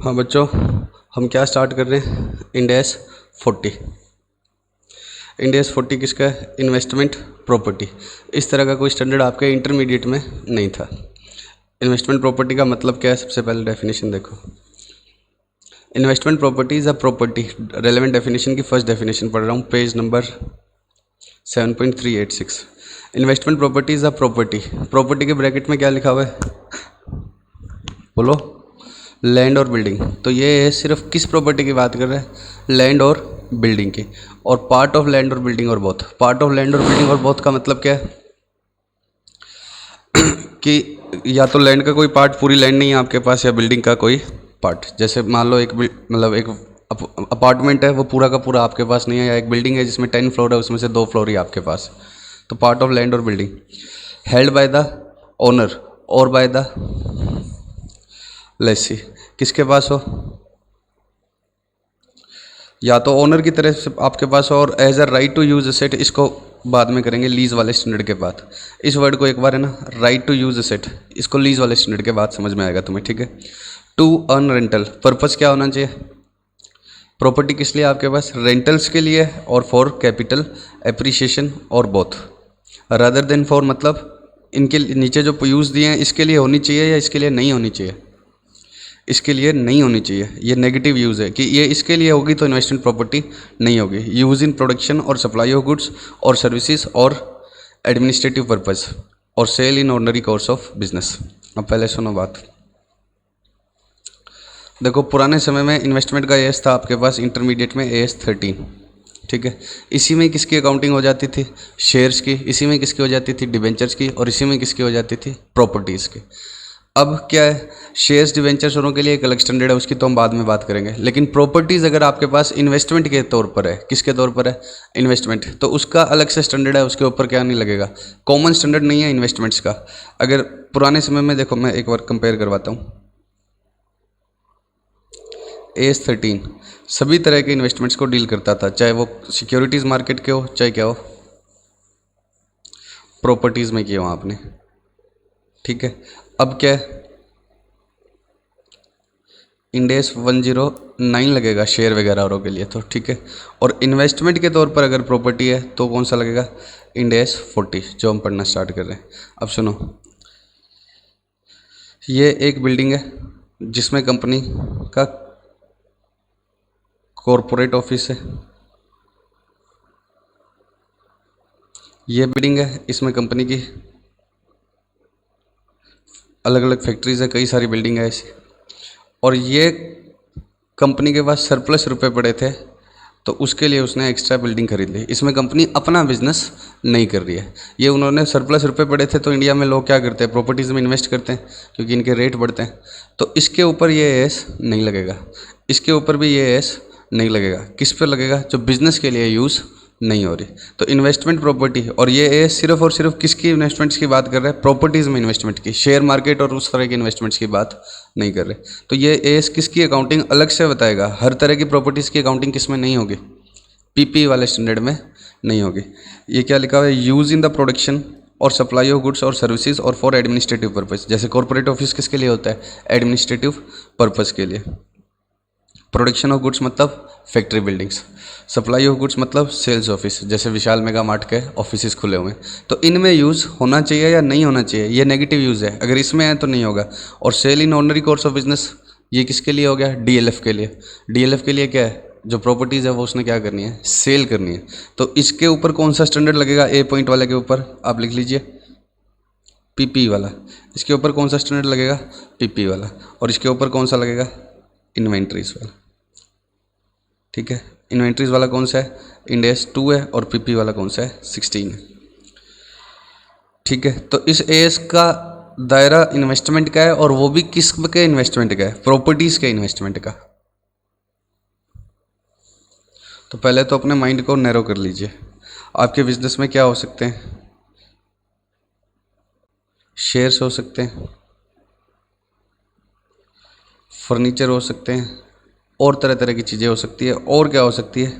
हाँ बच्चों, हम क्या स्टार्ट कर रहे हैं? End S 40। इंड एस 40 किसका है? Investment property. इस तरह का कोई स्टैंडर्ड आपके इंटरमीडिएट में नहीं था। इन्वेस्टमेंट प्रॉपर्टी का मतलब क्या है? सबसे पहले डेफिनेशन देखो। Investment property is a property. Relevant definition की फर्स्ट डेफिनेशन पढ़ रहा हूँ, page number 7.386। Investment property is a property. Property के ब्रैकेट में क्या लिखा हुआ है? बोलो। लैंड और बिल्डिंग। तो ये सिर्फ किस प्रॉपर्टी की बात कर रहे हैं? लैंड और बिल्डिंग की। और पार्ट ऑफ लैंड और बिल्डिंग और बोथ। पार्ट ऑफ लैंड और बिल्डिंग और बोथ का मतलब क्या है? कि या तो लैंड का कोई पार्ट, पूरी लैंड नहीं है आपके पास, या बिल्डिंग का कोई पार्ट। जैसे मान लो एक मतलब एक अपार्टमेंट है, वो पूरा का पूरा आपके पास नहीं है, या एक बिल्डिंग है जिसमें 10 फ्लोर है, उसमें से 2 फ्लोर ही आपके पास। तो पार्ट ऑफ लैंड और building held by the owner और बाय द लेसी। किसके पास हो? या तो ओनर की तरफ से आपके पास हो, और as a right to use asset, इसको बाद में करेंगे लीज वाले स्टैंडर्ड के बाद। इस वर्ड को एक बार है ना, राइट टू यूज एसेट, इसको लीज वाले स्टैंडर्ड के बाद समझ में आएगा तुम्हें, ठीक है। टू अर्न रेंटल, पर्पस क्या होना चाहिए? प्रॉपर्टी किस लिए आपके पास? रेंटल्स के लिए और फॉर कैपिटल एप्रिसिएशन और बोथ। रादर देन फॉर मतलब इनके नीचे जो यूज़ दिए हैं इसके लिए होनी चाहिए या इसके लिए नहीं होनी चाहिए? इसके लिए नहीं होनी चाहिए। ये नेगेटिव यूज़ है कि ये इसके लिए होगी तो इन्वेस्टमेंट प्रॉपर्टी नहीं होगी। यूज़ इन प्रोडक्शन और सप्लाई ऑफ गुड्स और सर्विसेज और एडमिनिस्ट्रेटिव पर्पस और sale in ordinary course of business. अब पहले सुनो बात। देखो, पुराने समय में इन्वेस्टमेंट का एएस था आपके पास इंटरमीडिएट में, AS 13, ठीक है। इसी में किसकी अकाउंटिंग हो जाती थी? शेयर्स की। इसी में किसकी हो जाती थी? डिबेंचर्स की। और इसी में किसकी हो जाती थी? प्रॉपर्टीज़ की। अब क्या है, शेयर्स डिवेंचर्स के लिए एक अलग स्टैंडर्ड है, उसकी तो हम बाद में बात करेंगे। लेकिन प्रॉपर्टीज़ अगर आपके पास इन्वेस्टमेंट के तौर पर है, किसके तौर पर है? इन्वेस्टमेंट, तो उसका अलग से स्टैंडर्ड है, उसके ऊपर क्या नहीं लगेगा? कॉमन स्टैंडर्ड नहीं है इन्वेस्टमेंट्स का। अगर पुराने समय में देखो, मैं एक बार कंपेयर करवाता हूँ। AS 13 सभी तरह के इन्वेस्टमेंट्स को डील करता था, चाहे वो सिक्योरिटीज़ मार्केट के हो, चाहे क्या हो, प्रॉपर्टीज़ में किए हो आपने, ठीक है। अब क्या है, इंड एस 109 लगेगा शेयर वगैरह औरों के लिए, तो ठीक है। और इन्वेस्टमेंट के तौर पर अगर प्रॉपर्टी है तो कौन सा लगेगा? इंड एस 40, जो हम पढ़ना स्टार्ट कर रहे हैं। अब सुनो, ये एक बिल्डिंग है जिसमें कंपनी का कॉरपोरेट ऑफिस है। ये बिल्डिंग है, इसमें कंपनी की अलग अलग फैक्ट्रीज है, कई सारी बिल्डिंग है ऐसी। और ये कंपनी के पास सरप्लस रुपए पड़े थे, तो उसके लिए उसने एक्स्ट्रा बिल्डिंग खरीद ली। इसमें कंपनी अपना बिजनेस नहीं कर रही है, ये उन्होंने सरप्लस रुपए पड़े थे। तो इंडिया में लोग क्या करते हैं? प्रॉपर्टीज़ में इन्वेस्ट करते हैं, क्योंकि इनके रेट बढ़ते हैं। तो इसके ऊपर ये एस नहीं लगेगा, इसके ऊपर भी ये एस नहीं लगेगा। किस पर लगेगा? जो बिजनेस के लिए यूज़ नहीं हो रही। तो इन्वेस्टमेंट प्रॉपर्टी, और ये एस सिर्फ और सिर्फ किसकी इन्वेस्टमेंट्स की बात कर रहे हैं? प्रॉपर्टीज़ में इन्वेस्टमेंट की, शेयर मार्केट और उस तरह की इन्वेस्टमेंट्स की बात नहीं कर रहे। तो ये एस किसकी अकाउंटिंग अलग से बताएगा। हर तरह की प्रॉपर्टीज़ की अकाउंटिंग किस में नहीं होगी? PP वाले स्टैंडर्ड में नहीं होगी। ये क्या लिखा हुआ है? यूज़ इन द प्रोडक्शन और सप्लाई ऑफ गुड्स और सर्विसेज और फॉर एडमिनिस्ट्रेटिव पर्पस। जैसे कॉर्पोरेट ऑफिस किसके लिए होता है? एडमिनिस्ट्रेटिव पर्पस के लिए। प्रोडक्शन ऑफ गुड्स मतलब factory buildings. Supply of goods मतलब सेल्स ऑफिस, जैसे विशाल मेगा मार्ट के ऑफिस खुले हुए हैं। तो इनमें यूज़ होना चाहिए या नहीं होना चाहिए? ये नेगेटिव यूज़ है, अगर इसमें है तो नहीं होगा। और sale in ordinary course of business, ये किसके लिए हो गया? DLF के लिए। DLF के लिए क्या है? जो प्रॉपर्टीज़ है वो उसने क्या करनी है? सेल करनी है। तो इसके ऊपर कौन सा स्टैंडर्ड लगेगा? A पॉइंट वाले के ऊपर आप लिख लीजिए PP वाला। इसके ऊपर कौन सा स्टैंडर्ड लगेगा? PP वाला। और इसके ऊपर कौन सा लगेगा? इन्वेंट्रीज वाला, ठीक है। इन्वेंट्रीज वाला कौन सा है? इंड एस 2 है। और PP वाला कौन सा है? 16 है, ठीक है। तो इस AS का दायरा इन्वेस्टमेंट का है, और वो भी किस के इन्वेस्टमेंट का है? प्रॉपर्टीज़ के इन्वेस्टमेंट का। तो पहले तो अपने माइंड को नैरो कर लीजिए। आपके बिजनेस में क्या हो सकते हैं? शेयर्स हो सकते हैं, फर्नीचर हो सकते हैं, और तरह तरह की चीज़ें हो सकती है। और क्या हो सकती है?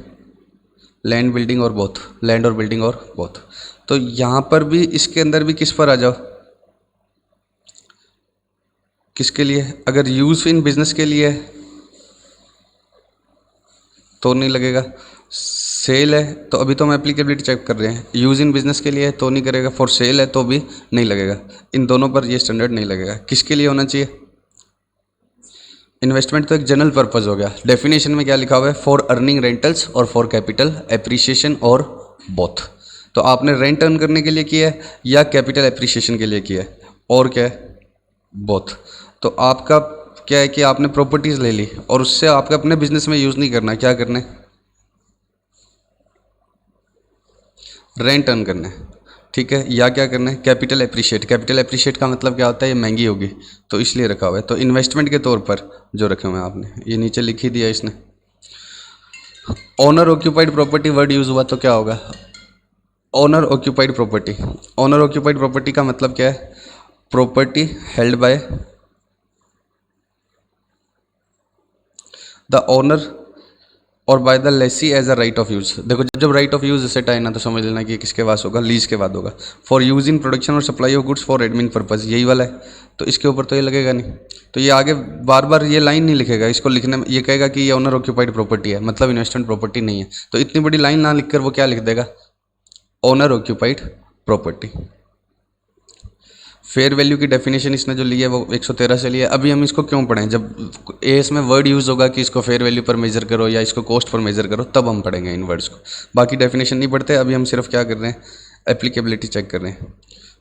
लैंड बिल्डिंग और बोथ, लैंड और बिल्डिंग और बोथ। तो यहाँ पर भी, इसके अंदर भी किस पर आ जाओ? किसके लिए? अगर यूज़ इन बिजनेस के लिए तो नहीं लगेगा। सेल है तो अभी तो हम एप्लीकेबिलिटी चेक कर रहे हैं, यूज़ इन बिजनेस के लिए है तो नहीं करेगा, फॉर सेल है तो भी नहीं लगेगा। इन दोनों पर ये स्टैंडर्ड नहीं लगेगा। किसके लिए होना चाहिए? इन्वेस्टमेंट तो एक जनरल पर्पज़ हो गया। डेफिनेशन में क्या लिखा हुआ है? फॉर अर्निंग रेंटल्स और फॉर कैपिटल एप्रिसिएशन और बोथ। तो आपने रेंट अर्न करने के लिए किया है या कैपिटल एप्रिसिएशन के लिए किया है, और क्या है? बोथ। तो आपका क्या है कि आपने प्रॉपर्टीज़ ले ली और उससे आपका अपने बिजनेस में यूज़ नहीं करना, क्या करना है? रेंट अर्न करना है, ठीक है। या क्या करना है? Capital appreciate. कैपिटल एप्रिशिएट का मतलब क्या होता है? ये महंगी होगी तो इसलिए रखा हुआ है। तो इन्वेस्टमेंट के तौर पर जो रखे हुए हैं आपने, ये नीचे लिख ही दिया इसने। Owner occupied property word use हुआ तो क्या होगा? Owner occupied property. Owner occupied property का मतलब क्या है? Property held by the owner और by the lessee as a right of use. देखो जब राइट ऑफ यूज़ सेट आए ना तो समझ लेना कि ये किसके पास होगा? लीज के बाद होगा। फॉर यूज इन प्रोडक्शन और supply of goods for admin purpose, यही वाला है। तो इसके ऊपर तो ये लगेगा नहीं। तो ये आगे बार बार ये लाइन नहीं लिखेगा, इसको लिखने में ये कहेगा कि ये ओनर ऑक्यूपाइड प्रॉपर्टी है, मतलब इन्वेस्टमेंट प्रॉपर्टी नहीं है। तो इतनी बड़ी लाइन ना लिखकर वो क्या लिख देगा? Owner occupied property. Fair value की डेफिनेशन इसने जो ली है वो 113 से लिया है। अभी हम इसको क्यों पढ़ें? जब इसमें वर्ड यूज़ होगा कि इसको फेयर वैल्यू पर मेजर करो या इसको कॉस्ट पर मेजर करो, तब हम पढ़ेंगे इन वर्ड्स को। बाकी डेफिनेशन नहीं पढ़ते, अभी हम सिर्फ क्या कर रहे हैं? एप्लीकेबिलिटी चेक कर रहे हैं,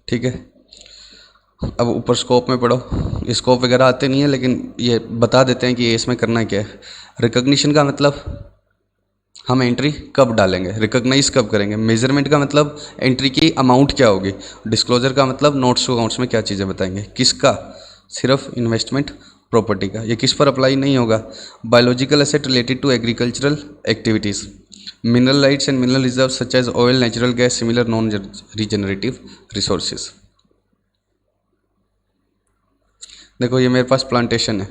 ठीक है। अब ऊपर स्कोप में पढ़ो, ये स्कोप वगैरह आते नहीं है लेकिन ये बता देते हैं कि ये इसमें करना क्या है। रिकॉग्निशन का मतलब हम एंट्री कब डालेंगे, रिकॉग्नाइज कब करेंगे। मेजरमेंट का मतलब एंट्री की अमाउंट क्या होगी। डिस्क्लोजर का मतलब नोट्स टू अकाउंट्स में क्या चीज़ें बताएंगे। किसका? सिर्फ इन्वेस्टमेंट प्रॉपर्टी का। ये किस पर अप्लाई नहीं होगा? Biological asset related to agricultural activities, mineral rights and mineral reserve such as oil, natural gas, similar non regenerative resources. देखो ये मेरे पास प्लांटेशन है,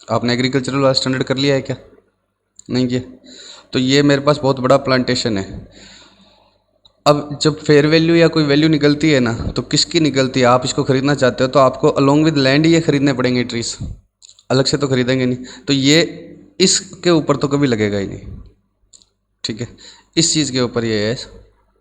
आपने एग्रीकल्चरल वाला स्टैंडर्ड कर लिया है क्या? नहीं किया। तो ये मेरे पास बहुत बड़ा प्लांटेशन है। अब जब फेयर वैल्यू या कोई वैल्यू निकलती है ना, तो किसकी निकलती है? आप इसको खरीदना चाहते हो तो आपको अलोंग विद लैंड ये खरीदने पड़ेंगे ट्रीज, अलग से तो खरीदेंगे नहीं। तो ये इसके ऊपर तो कभी लगेगा ही नहीं, ठीक है। इस चीज़ के ऊपर ये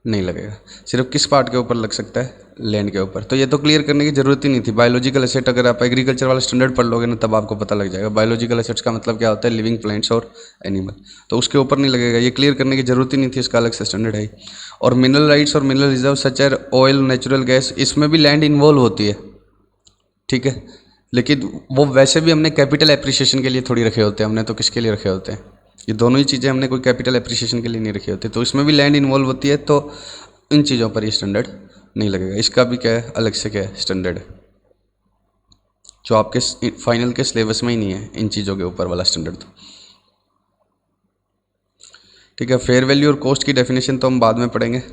नहीं लगेगा। सिर्फ किस पार्ट के ऊपर लग सकता है? लैंड के ऊपर। तो ये तो क्लियर करने की जरूरत ही नहीं थी। बायोलॉजिकल एसेट अगर आप एग्रीकल्चर वाला स्टैंडर्ड पढ़ लोगे ना तब आपको पता लग जाएगा बायोलॉजिकल एसेट्स का मतलब क्या होता है, लिविंग प्लांट्स और एनिमल। तो उसके ऊपर नहीं लगेगा, ये क्लियर करने की जरूरत ही नहीं थी, इसका अलग से स्टैंडर्ड है। और मिनरल राइट्स और mineral reserve such as oil, natural gas, इसमें भी लैंड इन्वॉल्व होती है, ठीक है। लेकिन वो वैसे भी हमने कैपिटल एप्रिसिएशन के लिए थोड़ी रखे होते हैं, हमने तो किसके लिए रखे होते हैं? ये दोनों ही चीज़ें हमने कोई कैपिटल एप्रिसिएशन के लिए नहीं रखी होती, तो इसमें भी लैंड इन्वॉल्व होती है। तो इन चीज़ों पर ये स्टैंडर्ड नहीं लगेगा। इसका भी क्या है? अलग से क्या है? स्टैंडर्ड है, जो आपके फाइनल के सिलेबस में ही नहीं है इन चीज़ों के ऊपर वाला स्टैंडर्ड। तो ठीक है। फेयर वैल्यू और कॉस्ट की डेफिनेशन तो हम बाद में पढ़ेंगे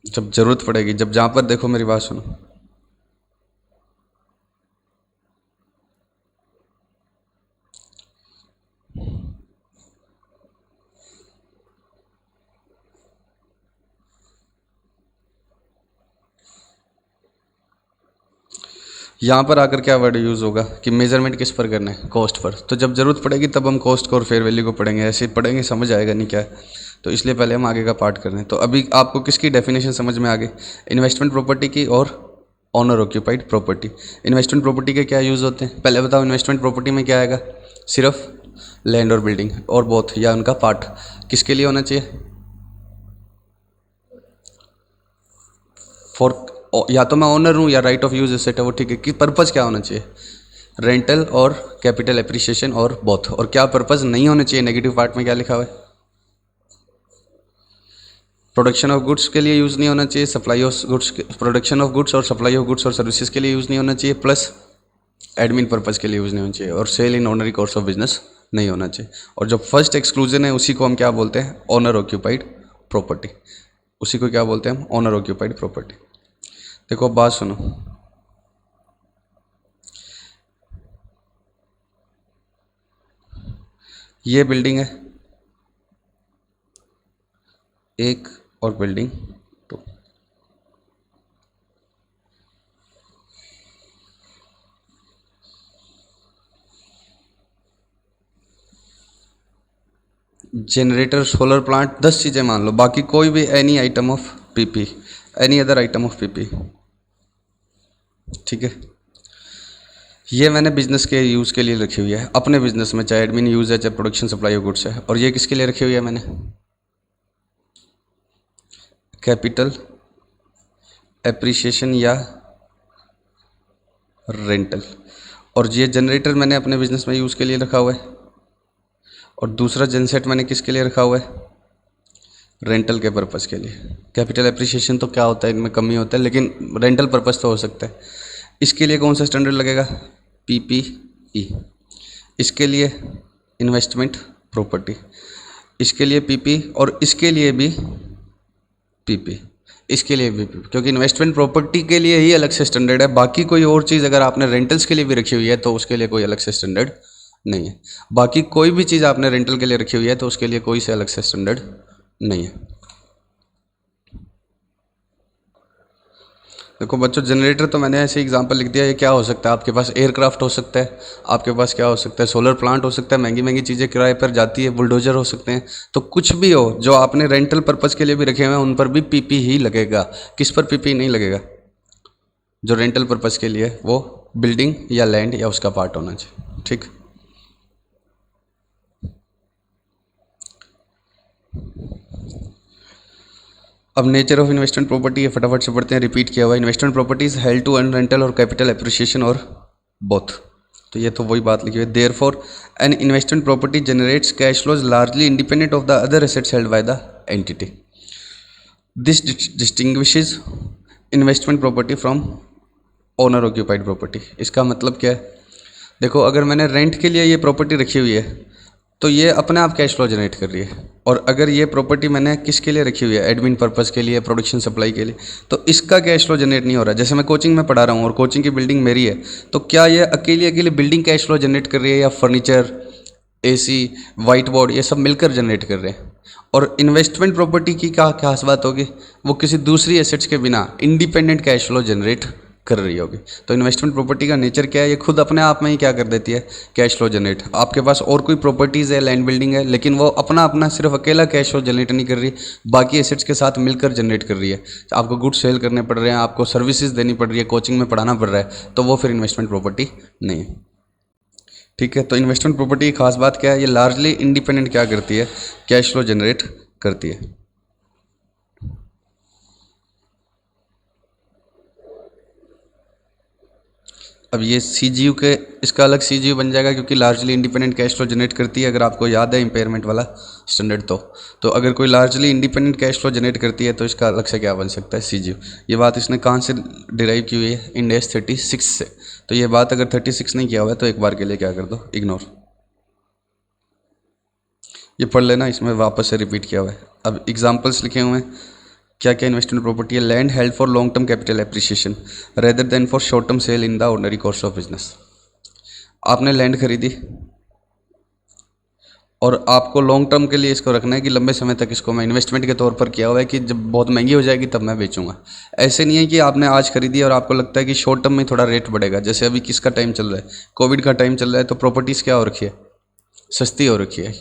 जब ज़रूरत पड़ेगी। जब जहाँ पर देखो, मेरी बात सुनो, यहाँ पर आकर क्या वर्ड यूज़ होगा कि मेजरमेंट किस पर करना है? Cost per. तो जब ज़रूरत पड़ेगी तब हम कॉस्ट को और फेयर वैल्यू को पढ़ेंगे, ऐसे पढ़ेंगे समझ आएगा नहीं क्या है। तो इसलिए पहले हम आगे का पार्ट कर रहे हैं। तो अभी आपको किसकी डेफिनेशन समझ में आ गई? इन्वेस्टमेंट प्रॉपर्टी की और owner occupied property. Investment property के क्या यूज़ होते हैं पहले बताओ। इन्वेस्टमेंट प्रॉपर्टी में क्या आएगा? सिर्फ लैंड और बिल्डिंग और बोथ या उनका पार्ट। किसके लिए होना चाहिए? फॉर, या तो मैं ओनर हूँ या राइट ऑफ यूज एसेट है वो, ठीक है। कि पर्पज़ क्या होना चाहिए? रेंटल और कैपिटल एप्रिसिएशन और बोथ। और क्या पर्पज़ नहीं होना चाहिए? नेगेटिव पार्ट में क्या लिखा हुआ है? प्रोडक्शन ऑफ गुड्स के लिए यूज़ नहीं होना चाहिए, supply of goods, production of goods और सप्लाई ऑफ गुड्स और सर्विसेज के लिए यूज़ नहीं होना चाहिए, प्लस एडमिन पर्पज़ के लिए यूज़ नहीं होना चाहिए, और sale in ordinary course of business नहीं होना चाहिए। और जो फर्स्ट एक्सक्लूजन है उसी को हम क्या बोलते हैं? Owner occupied property. उसी को क्या बोलते हैं हम? Owner occupied property. देखो अब बात सुनो, ये बिल्डिंग है एक और building two. Generator, solar plant, 10 चीज़ें मान लो, बाकी कोई भी any item of PP, any other item of PP, ठीक है। ये मैंने बिजनेस के यूज़ के लिए रखी हुई है, अपने बिजनेस में, चाहे एडमिन यूज़ है चाहे प्रोडक्शन सप्लाई ऑफ गुड्स है। और ये किसके लिए रखी हुई है मैंने? कैपिटल एप्रिसिएशन या रेंटल। और ये जनरेटर मैंने अपने बिजनेस में यूज़ के लिए रखा हुआ है, और दूसरा जनसेट मैंने किसके लिए रखा हुआ है? रेंटल के पर्पज़ के लिए। कैपिटल एप्रिसिएशन तो क्या होता है, इनमें कमी होता है, लेकिन रेंटल पर्पज़ तो हो सकता है। इसके लिए कौन सा स्टैंडर्ड लगेगा? PPE। इसके लिए इन्वेस्टमेंट प्रॉपर्टी, इसके लिए PP, और इसके लिए भी PP, इसके लिए भी PP, क्योंकि इन्वेस्टमेंट प्रॉपर्टी के लिए ही अलग से स्टैंडर्ड है। बाकी कोई और चीज़ अगर आपने रेंटल्स के लिए भी रखी हुई है तो उसके लिए कोई अलग से स्टैंडर्ड नहीं है। बाकी कोई भी चीज़ आपने रेंटल के लिए रखी हुई है तो उसके लिए कोई से अलग से स्टैंडर्ड नहीं है। देखो बच्चों, जनरेटर तो मैंने ऐसे एग्जांपल लिख दिया। ये क्या हो सकता है? आपके पास एयरक्राफ्ट हो सकता है, आपके पास क्या हो सकता है? सोलर प्लांट हो सकता है, महंगी महंगी चीज़ें किराए पर जाती है, बुलडोजर हो सकते हैं। तो कुछ भी हो जो आपने रेंटल पर्पज़ के लिए भी रखे हुए हैं उन पर भी PP ही लगेगा। किस पर PP नहीं लगेगा? जो रेंटल पर्पज़ के लिए है, वो बिल्डिंग या लैंड या उसका पार्ट होना चाहिए, ठीक। अब नेचर ऑफ इन्वेस्टमेंट प्रॉपर्टी है, फटाफट से पढ़ते हैं, रिपीट किया हुआ। Investment properties held to earn rental और कैपिटल एप्रिसिएशन और बोथ। तो ये तो वही बात लिखी हुई है। Therefore an investment property generates cash flows largely independent of the other assets held by the entity. This distinguishes investment property from owner occupied property. इसका मतलब क्या है? देखो, अगर मैंने रेंट के लिए ये प्रॉपर्टी रखी हुई है तो ये अपने आप कैश फ्लो जनरेट कर रही है। और अगर ये प्रॉपर्टी मैंने किसके लिए रखी हुई है? एडमिन पर्पज़ के लिए, प्रोडक्शन सप्लाई के लिए, तो इसका कैश फ्लो जनरेट नहीं हो रहा। जैसे मैं कोचिंग में पढ़ा रहा हूँ और कोचिंग की बिल्डिंग मेरी है, तो क्या ये अकेली अकेली बिल्डिंग कैश फ्लो जनरेट कर रही है, या फर्नीचर, AC, वाइट बोर्ड, ये सब मिलकर जनरेट कर रहे हैं? और इन्वेस्टमेंट प्रॉपर्टी की क्या खास बात होगी? वो किसी दूसरी एसेट्स के बिना इंडिपेंडेंट कैश फ्लो जनरेट कर रही होगी। तो इन्वेस्टमेंट प्रॉपर्टी का नेचर क्या है? ये खुद अपने आप में ही क्या कर देती है? Cash flow generate. आपके पास और कोई प्रॉपर्टीज़ है, लैंड बिल्डिंग है, लेकिन वो अपना अपना सिर्फ अकेला कैश फ्लो जनरेट नहीं कर रही, बाकी एसेट्स के साथ मिलकर जनरेट कर रही है। आपको गुड्स सेल करने पड़ रहे हैं, आपको सर्विसेज देनी पड़ रही है, कोचिंग में पढ़ाना पड़ रहा है, तो वो फिर इन्वेस्टमेंट प्रॉपर्टी नहीं है, ठीक है। तो इन्वेस्टमेंट प्रॉपर्टी की खास बात क्या है? ये लार्जली इंडिपेंडेंट क्या करती है? कैश फ्लो जनरेट करती है। अब ये CGU के, इसका अलग CGU बन जाएगा, क्योंकि largely independent cash flow generate करती है। अगर आपको याद है इम्पेयरमेंट वाला स्टैंडर्ड, तो अगर कोई largely independent cash flow generate करती है तो इसका अलग से क्या बन सकता है? CGU। ये बात इसने कहाँ से डिराइव की हुई है? इंड AS 36 से। तो ये बात अगर 36 नहीं किया हुआ है तो एक बार के लिए क्या कर दो? इग्नोर। ये पढ़ लेना, इसमें वापस से रिपीट किया हुआ है। अब एग्जाम्पल्स लिखे हुए हैं, क्या क्या इन्वेस्टमेंट प्रॉपर्टी है? Land held for long term capital appreciation rather than for short term sale in the ordinary course of business. आपने लैंड खरीदी और आपको लॉन्ग टर्म के लिए इसको रखना है कि लंबे समय तक इसको मैं इन्वेस्टमेंट के तौर पर किया हुआ है कि जब बहुत महंगी हो जाएगी तब मैं बेचूंगा। ऐसे नहीं है कि आपने आज खरीदी और आपको लगता है कि शॉर्ट टर्म में थोड़ा रेट बढ़ेगा। जैसे अभी किसका टाइम चल रहा है? कोविड का टाइम चल रहा है, तो प्रॉपर्टीज़ क्या हो रखी है? सस्ती हो रखी है,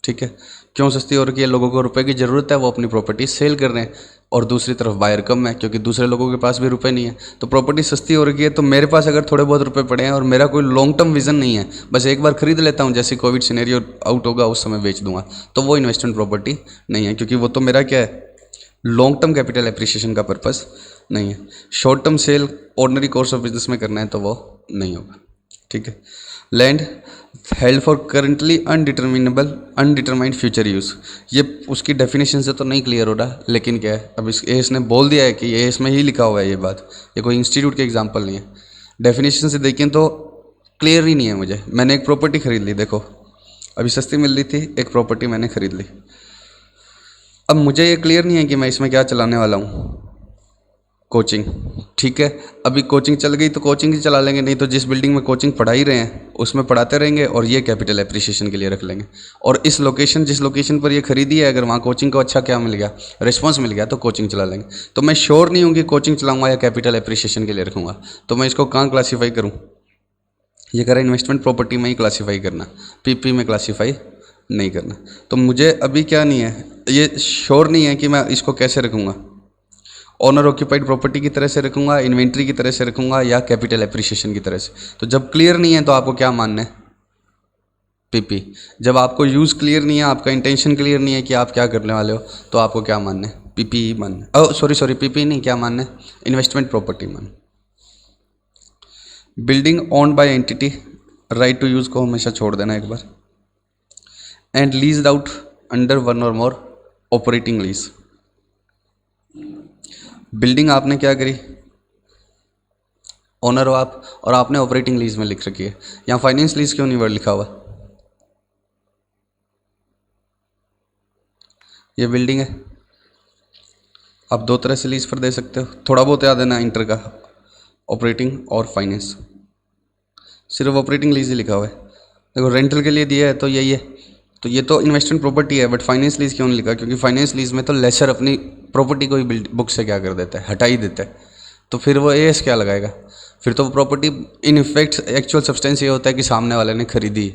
ठीक है। क्यों सस्ती हो रखी है? लोगों को रुपए की ज़रूरत है, वो अपनी प्रॉपर्टी सेल कर रहे हैं, और दूसरी तरफ बायर कम है क्योंकि दूसरे लोगों के पास भी रुपए नहीं है। तो प्रॉपर्टी सस्ती हो रखी है, तो मेरे पास अगर थोड़े बहुत रुपए पड़े हैं और मेरा कोई लॉन्ग टर्म विजन नहीं है, बस एक बार खरीद लेता हूँ, जैसे कोविड सिनेरियो आउट होगा उस समय बेच दूंगा, तो वो इन्वेस्टमेंट प्रॉपर्टी नहीं है, क्योंकि वो तो मेरा क्या है? लॉन्ग टर्म कैपिटल एप्रिसिएशन का पर्पस नहीं है। Short term sale ordinary course of business में करना है तो वो नहीं होगा, ठीक है। Land held for currently undetermined future use, ये उसकी डेफिनेशन से तो नहीं क्लियर हो रहा, लेकिन क्या है, अब इस एस ने बोल दिया है कि ये इसमें ही लिखा हुआ है ये बात, ये कोई इंस्टीट्यूट के एग्जाम्पल नहीं है। डेफिनेशन से देखें तो क्लियर ही नहीं है मुझे। मैंने एक प्रॉपर्टी खरीद ली, देखो अभी सस्ती मिल रही थी, एक प्रॉपर्टी मैंने खरीद ली। अब मुझे ये क्लियर नहीं है कि मैं इसमें क्या चलाने वाला हूँ, कोचिंग, ठीक है। अभी कोचिंग चल गई तो कोचिंग ही चला लेंगे, नहीं तो जिस बिल्डिंग में कोचिंग पढ़ा ही रहे हैं उसमें पढ़ाते रहेंगे, और ये कैपिटल एप्रिसिएशन के लिए रख लेंगे। और इस लोकेशन, जिस लोकेशन पर ये खरीदी है, अगर वहाँ कोचिंग को अच्छा क्या मिल गया, रिस्पॉन्स मिल गया, तो कोचिंग चला लेंगे। तो मैं श्योर नहीं हूँ कि कोचिंग चलाऊँगा या कैपिटल एप्रिसिएशन के लिए रखूँगा, तो मैं इसको कहाँ क्लासीफाई करूँ? ये कह रहा है इन्वेस्टमेंट प्रॉपर्टी में ही क्लासीफाई करना, PP में क्लासीफाई नहीं करना। तो मुझे अभी क्या नहीं है, ये श्योर नहीं है कि मैं इसको कैसे रखूँगा, ओनर ऑक्यूपाइड प्रॉपर्टी की तरह से रखूँगा, इन्वेंट्री की तरह से रखूँगा, या कैपिटल एप्रिसिएशन की तरह से। तो जब क्लियर नहीं है तो आपको क्या मानना है, पीपी। जब आपको यूज़ क्लियर नहीं है, आपका इंटेंशन क्लियर नहीं है कि आप क्या करने वाले हो, तो आपको क्या मानना है, पीपी ही मानना है। सॉरी पीपी नहीं, क्या मानना है, इन्वेस्टमेंट प्रॉपर्टी मानना। Building owned by entity, right to use को हमेशा छोड़ देना एक बार। And leased out under one और मोर ऑपरेटिंग लीज। बिल्डिंग आपने क्या करी, ओनर हो आप, और आपने ऑपरेटिंग लीज में लिख रखी है। यहाँ फाइनेंस लीज क्यों नहीं वर्ड लिखा हुआ, ये बिल्डिंग है, आप दो तरह से लीज पर दे सकते हो, थोड़ा बहुत याद है ना इंटर का, ऑपरेटिंग और फाइनेंस। सिर्फ ऑपरेटिंग लीज ही लिखा हुआ है। देखो रेंटल के लिए दिया है तो यही है, तो ये तो इन्वेस्टमेंट प्रॉपर्टी है, बट फाइनेंस लीज क्यों नहीं लिखा, क्योंकि फाइनेंस लीज में तो लेसर अपनी प्रॉपर्टी को ही बुक से क्या कर देता है, हटा ही देता है, तो फिर वो एएस क्या लगाएगा, फिर तो वो property in effect actual substance ये होता है कि सामने वाले ने खरीदी,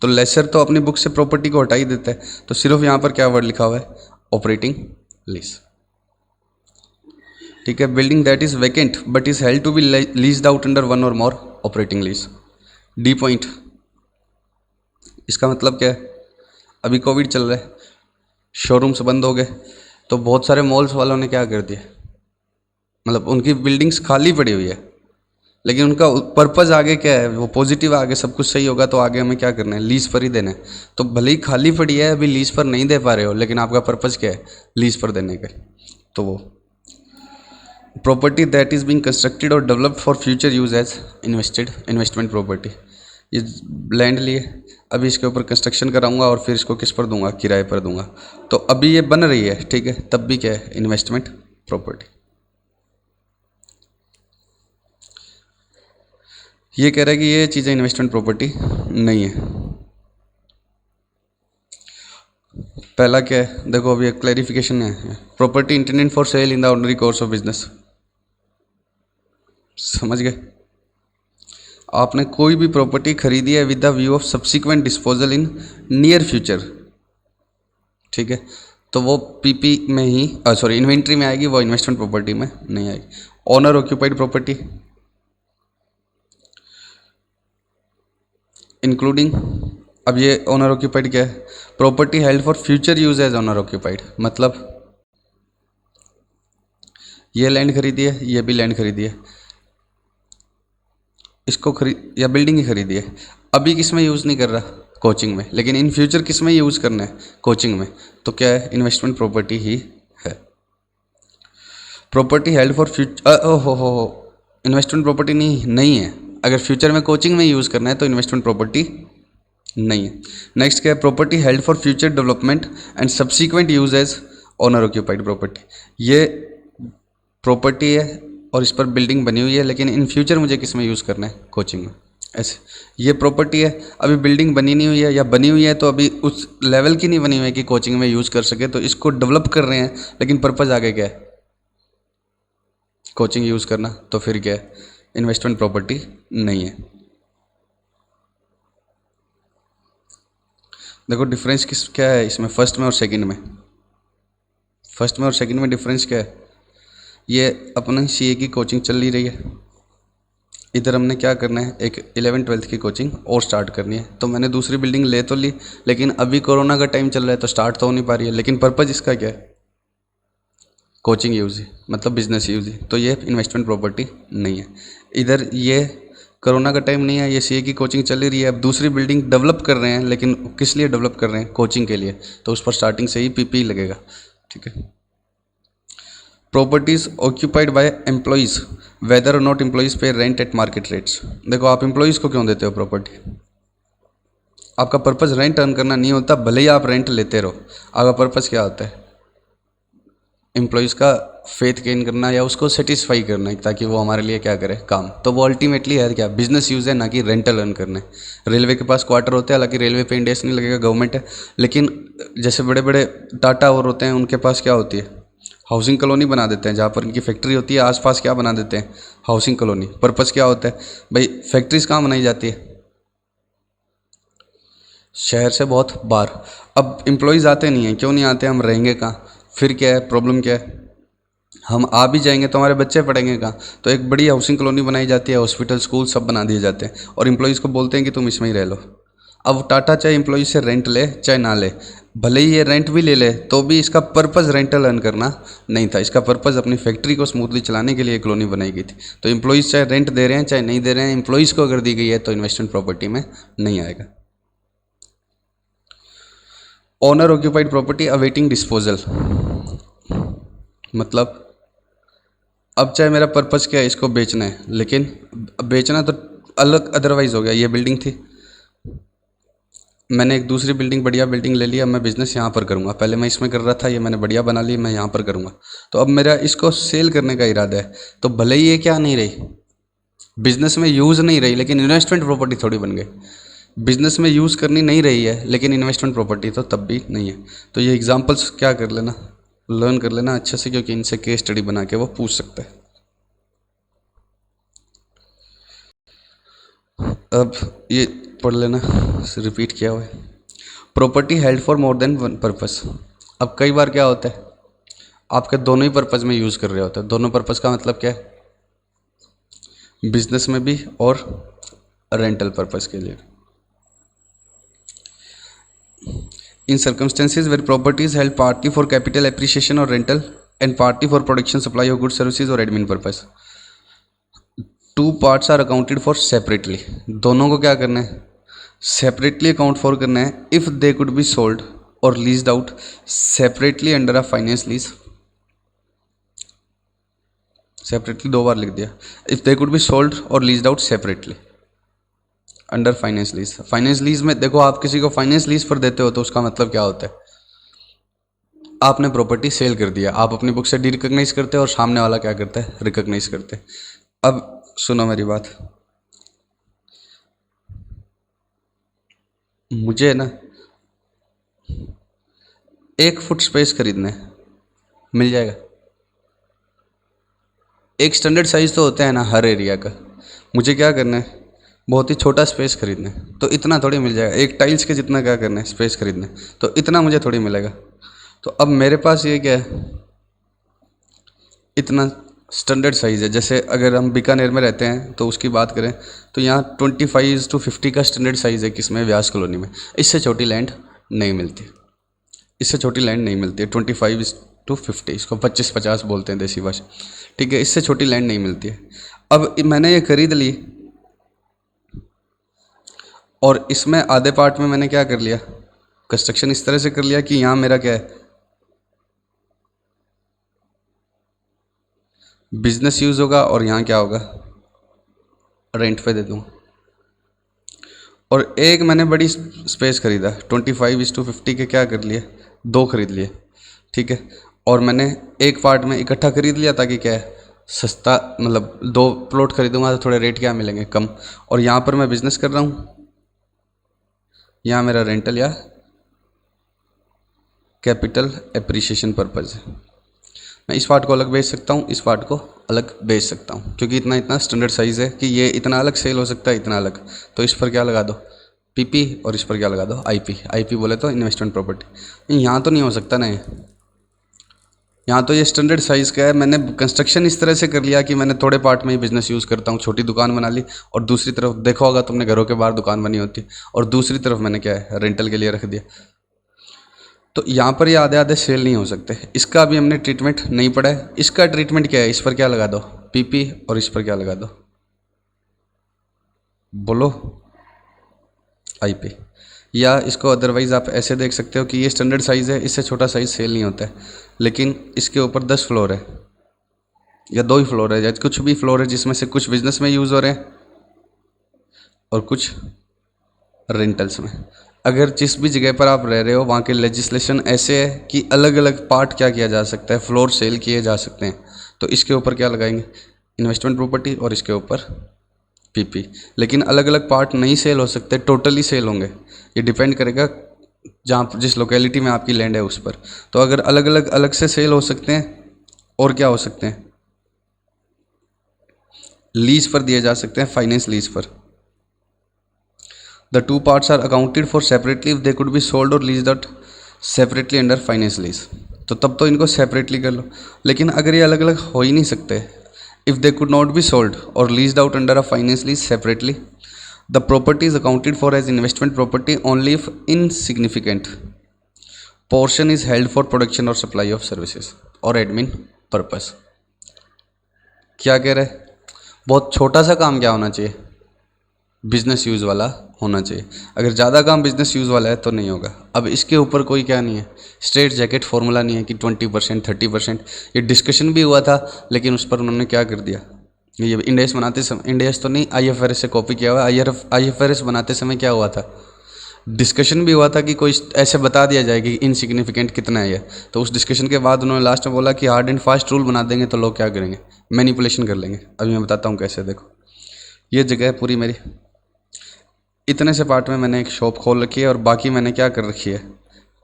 तो लेसर तो अपनी बुक से प्रॉपर्टी को हटा ही देता है। तो सिर्फ यहाँ पर क्या वर्ड लिखा हुआ है, ऑपरेटिंग लीज। ठीक है, building that is vacant but is held to be leased out under one और more operating lease. D point, इसका मतलब क्या है, अभी कोविड चल रहा है, शोरूम्स बंद हो गए, तो बहुत सारे मॉल्स वालों ने क्या कर दिया, मतलब उनकी बिल्डिंग्स खाली पड़ी हुई है, लेकिन उनका पर्पज़ आगे क्या है, वो पॉजिटिव आगे सब कुछ सही होगा तो आगे हमें क्या करना है, लीज पर ही देना है। तो भले ही खाली पड़ी है, अभी लीज पर नहीं दे पा रहे हो, लेकिन आपका पर्पज़ क्या है, लीज पर देने का। तो वो property that is being constructed और developed for future use as investment property. ये लैंड लिए, अभी इसके ऊपर कंस्ट्रक्शन कराऊंगा और फिर इसको किस पर दूंगा, किराए पर दूंगा। तो अभी ये बन रही है, ठीक है, तब भी क्या है, इन्वेस्टमेंट प्रॉपर्टी। ये कह रहा है कि ये चीज़ें इन्वेस्टमेंट प्रॉपर्टी नहीं है। पहला क्या है, देखो अभी एक क्लैरिफिकेशन है, property intended for sale in the ordinary course of business. समझ गए, आपने कोई भी प्रॉपर्टी खरीदी है with the view of subsequent disposal in near future, ठीक है, तो वो पीपी में ही सॉरी इन्वेंट्री में आएगी, वो इन्वेस्टमेंट प्रॉपर्टी में नहीं आएगी। ओनर ऑक्यूपाइड प्रॉपर्टी इंक्लूडिंग, अब ये ओनर ऑक्यूपाइड क्या है, property held for future use as owner occupied, मतलब ये लैंड खरीदी है, ये भी लैंड खरीदी है, इसको खरीद या बिल्डिंग ही खरीदी है, अभी किस में यूज़ नहीं कर रहा, कोचिंग में, लेकिन इन फ्यूचर किस में यूज़ करना है, कोचिंग में, तो क्या है, इन्वेस्टमेंट प्रॉपर्टी ही है। प्रॉपर्टी हेल्ड फॉर फ्यूचर, हो इन्वेस्टमेंट प्रॉपर्टी नहीं है, अगर फ्यूचर में कोचिंग में यूज़ करना है तो इन्वेस्टमेंट प्रॉपर्टी नहीं है। नेक्स्ट क्या है, property held for future development and subsequent use as owner occupied property. ये प्रॉपर्टी है और इस पर बिल्डिंग बनी हुई है, लेकिन इन फ्यूचर मुझे किस में यूज़ करना है, कोचिंग में। ऐसे ये प्रॉपर्टी है, अभी बिल्डिंग बनी नहीं हुई है, या बनी हुई है तो अभी उस लेवल की नहीं बनी हुई है कि कोचिंग में यूज़ कर सके, तो इसको डेवलप कर रहे हैं, लेकिन पर्पज़ आगे क्या है, कोचिंग यूज़ करना, तो फिर क्या है, इन्वेस्टमेंट प्रॉपर्टी नहीं है। देखो डिफरेंस क्या है इसमें, फर्स्ट में और सेकंड में, फर्स्ट में और सेकंड में डिफरेंस क्या है, ये अपने सीए की कोचिंग चल ही रही है, इधर हमने क्या करना है, एक 11th-12th की कोचिंग और स्टार्ट करनी है। तो मैंने दूसरी बिल्डिंग ले तो ली, लेकिन अभी कोरोना का टाइम चल रहा है तो स्टार्ट तो हो नहीं पा रही है, लेकिन पर्पज़ इसका क्या है, कोचिंग यूज़ ही, मतलब बिजनेस यूज़ ही, तो ये इन्वेस्टमेंट प्रॉपर्टी नहीं है। इधर ये कोरोना का टाइम नहीं है, ये सीए की कोचिंग चल ही रही है, अब दूसरी बिल्डिंग डेवलप कर रहे हैं, लेकिन किस लिए डेवलप कर रहे हैं, कोचिंग के लिए, तो उस पर स्टार्टिंग से ही पीपी लगेगा, ठीक है। Properties occupied by employees whether or not employees pay rent at market rates. देखो आप एम्प्लॉइज़ को क्यों देते हो प्रॉपर्टी, आपका पर्पज़ रेंट अर्न करना नहीं होता, भले ही आप रेंट लेते रहो, आपका पर्पज़ क्या होता है, एम्प्लॉइज़ का फेथ गेन करना या उसको सेटिस्फाई करना, ताकि वो हमारे लिए क्या करे, काम। तो वो अल्टीमेटली है क्या, बिजनेस यूज़ है, ना कि रेंटल अर्न करना है। रेलवे के पास क्वार्टर होते हैं, हालांकि रेलवे पे इंडेक्स नहीं लगेगा, गवर्नमेंट है, लेकिन जैसे बड़े बड़े टाटा और होते हैं, उनके पास क्या होती है, हाउसिंग कॉलोनी बना देते हैं, जहाँ पर इनकी फैक्ट्री होती है, आसपास क्या बना देते हैं, हाउसिंग कॉलोनी। पर्पज़ क्या होता है भाई, फैक्ट्रीज कहाँ बनाई जाती है, शहर से बहुत बाहर। अब एम्प्लॉयज़ आते नहीं हैं, क्यों नहीं आते? हम रहेंगे कहाँ? फिर क्या है, प्रॉब्लम क्या है? हम आ भी जाएंगे तो हमारे बच्चे पढ़ेंगे कहाँ? तो एक बड़ी हाउसिंग कॉलोनी बनाई जाती है, हॉस्पिटल, स्कूल सब बना दिए जाते हैं, और एम्प्लॉयज़ को बोलते हैं कि तुम इसमें ही रह लो। अब टाटा चाहे एम्प्लॉय से रेंट ले चाहे ना ले, भले ही ये रेंट भी ले ले, तो भी इसका पर्पज़ रेंटल अर्न करना नहीं था। इसका पर्पज़ अपनी फैक्ट्री को स्मूथली चलाने के लिए कॉलोनी बनाई गई थी। तो एम्प्लॉयज़ चाहे रेंट दे रहे हैं चाहे नहीं दे रहे हैं, एम्प्लॉयज़ को अगर दी गई है तो इन्वेस्टमेंट प्रॉपर्टी में नहीं आएगा। Owner occupied property awaiting disposal, मतलब अब चाहे मेरा पर्पज़ क्या है, इसको बेचना है, लेकिन बेचना तो अलग अदरवाइज़ हो गया। ये बिल्डिंग थी, मैंने एक दूसरी बिल्डिंग, बढ़िया बिल्डिंग ले लिया, मैं बिज़नेस यहाँ पर करूँगा। पहले मैं इसमें कर रहा था, ये मैंने बढ़िया बना ली, मैं यहाँ पर करूँगा। तो अब मेरा इसको सेल करने का इरादा है, तो भले ही ये क्या नहीं रही, बिज़नेस में यूज़ नहीं रही, लेकिन इन्वेस्टमेंट प्रॉपर्टी थोड़ी बन गई। बिज़नेस में यूज़ करनी नहीं रही है, लेकिन इन्वेस्टमेंट प्रॉपर्टी तो तब भी नहीं है। तो ये एग्जांपल्स क्या कर लेना, लर्न कर लेना अच्छे से, क्योंकि इनसे केस स्टडी बना के वो पूछ सकते हैं। अब ये पढ़ लेना, रिपीट किया हुआ है। Property held for more than one purpose. अब कई बार क्या होता है, आपके दोनों ही पर्पज़ में यूज़ कर रहे होते हैं। दोनों पर्पज़ का मतलब क्या है? बिजनेस में भी और रेंटल पर्पज़ के लिए। In circumstances where property is held partly for capital appreciation और rental and partly for production supply of good services और admin purpose, two parts are accounted for separately. दोनों को क्या करना है? सेपरेटली अकाउंट फॉर करना है। If they could be sold और leased out separately under a finance lease. Separately दो बार लिख दिया। If they could be sold और leased out separately under finance lease. Finance lease में देखो, आप किसी को फाइनेंस लीज पर देते हो तो उसका मतलब क्या होता है? आपने प्रॉपर्टी सेल कर दिया, आप अपनी बुक से डी रिकॉग्नाइज करते हो और सामने वाला क्या करता है? रिकॉग्नाइज करते हैं। अब सुनो मेरी बात, मुझे ना 1 फुट स्पेस खरीदना है, मिल जाएगा? एक स्टैंडर्ड साइज़ तो होता है ना हर एरिया का। मुझे क्या करना है? बहुत ही छोटा स्पेस खरीदना है, तो इतना थोड़ी मिल जाएगा। एक टाइल्स के जितना क्या करना है? स्पेस खरीदना है, तो इतना मुझे थोड़ी मिलेगा। तो अब मेरे पास ये क्या है? इतना स्टैंडर्ड साइज़ है। जैसे अगर हम बीकानेर में रहते हैं तो उसकी बात करें तो यहाँ 25:50 का स्टैंडर्ड साइज़ है, किसमें? व्यास कॉलोनी में। इससे छोटी लैंड नहीं मिलती, इससे छोटी लैंड नहीं मिलती है। 25:50, इसको 25-50 बोलते हैं देसी भाषा, ठीक है? इससे छोटी लैंड नहीं मिलती है। अब मैंने ये खरीद ली और इसमें आधे पार्ट में मैंने क्या कर लिया? कंस्ट्रक्शन इस तरह से कर लिया कि यहाँ मेरा क्या है? बिजनेस यूज़ होगा और यहाँ क्या होगा? रेंट पे दे दूँगा। और एक मैंने बड़ी स्पेस खरीदा, 25:50 के क्या कर लिए? 2 खरीद लिए, ठीक है? और मैंने एक पार्ट में इकट्ठा खरीद लिया ताकि क्या है? सस्ता, मतलब 2 प्लॉट खरीदूंगा तो थोड़े रेट क्या मिलेंगे? कम। और यहाँ पर मैं बिजनेस कर रहा हूँ, यहाँ मेरा रेंटल या कैपिटल एप्रिसिएशन पर्पज़ है। मैं इस पार्ट को अलग बेच सकता हूँ, इस पार्ट को अलग बेच सकता हूँ, क्योंकि इतना इतना स्टैंडर्ड साइज़ है कि ये इतना अलग सेल हो सकता है, इतना अलग। तो इस पर क्या लगा दो? पीपी, और इस पर क्या लगा दो? आईपी। आईपी बोले तो इन्वेस्टमेंट प्रॉपर्टी। यहाँ तो नहीं हो सकता ना ये, यहाँ तो ये स्टैंडर्ड साइज़ का है। मैंने कंस्ट्रक्शन इस तरह से कर लिया कि मैंने थोड़े पार्ट में ही बिज़नेस यूज़ करता हूँ, छोटी दुकान बना ली, और दूसरी तरफ देखा होगा तुमने, घरों के बाहर दुकान बनी होती है, और दूसरी तरफ मैंने क्या है? रेंटल के लिए रख दिया। तो यहाँ पर ये आधे आधे सेल नहीं हो सकते। इसका अभी हमने ट्रीटमेंट नहीं पढ़ा है। इसका ट्रीटमेंट क्या है? इस पर क्या लगा दो? पीपी, और इस पर क्या लगा दो? बोलो, आईपी। या इसको अदरवाइज़ आप ऐसे देख सकते हो कि ये स्टैंडर्ड साइज़ है, इससे छोटा साइज़ सेल नहीं होता है, लेकिन इसके ऊपर 10 फ्लोर है या 2 ही फ्लोर है या कुछ भी फ्लोर है, जिसमें से कुछ बिजनेस में यूज़ हो रहे हैं और कुछ रेंटल्स में। अगर जिस भी जगह पर आप रह रहे हो वहाँ के लेजिस्लेशन ऐसे है कि अलग अलग पार्ट क्या किया जा सकता है? फ्लोर सेल किए जा सकते हैं। तो इसके ऊपर क्या लगाएंगे? इन्वेस्टमेंट प्रॉपर्टी, और इसके ऊपर पीपी। लेकिन अलग अलग पार्ट नहीं सेल हो सकते, टोटली सेल होंगे। ये डिपेंड करेगा जहाँ जिस लोकेलिटी में आपकी लैंड है उस पर। तो अगर अलग अलग अलग से सेल हो सकते हैं, और क्या हो सकते हैं? लीज पर दिए जा सकते हैं, फाइनेंस लीज पर। The two parts are accounted for separately if they could be sold और leased out separately under finance lease. तो तब तो इनको सेपरेटली कर लो, लेकिन अगर ये अलग अलग हो ही नहीं सकते, if they could not be sold और leased out under a finance lease separately, the property is accounted for as investment property only if insignificant portion is held for production और सप्लाई ऑफ सर्विसेज और admin purpose. क्या कह रहे, बहुत छोटा सा काम क्या होना चाहिए, बिजनेस यूज़ वाला होना चाहिए। अगर ज़्यादा काम बिजनेस यूज़ वाला है तो नहीं होगा। अब इसके ऊपर कोई क्या नहीं है, स्ट्रेट जैकेट फॉर्मूला नहीं है कि 20% 30%। ये डिस्कशन भी हुआ था, लेकिन उस पर उन्होंने क्या कर दिया, ये इंडेस बनाते समय, इंडेस तो नहीं IFRS से कॉपी किया हुआ। IFRS बनाते समय क्या हुआ था, डिस्कशन भी हुआ था कि कोई ऐसे बता दिया जाए कि इनसिग्निफिकेंट कितना है ये। तो उस डिस्कशन के बाद उन्होंने लास्ट में बोला कि हार्ड एंड फास्ट रूल बना देंगे तो लोग क्या करेंगे, मैनिपुलेशन कर लेंगे। अभी मैं बताता हूँ कैसे। देखो ये जगह है पूरी मेरी, इतने से पार्ट में मैंने एक शॉप खोल रखी है और बाकी मैंने क्या कर रखी है,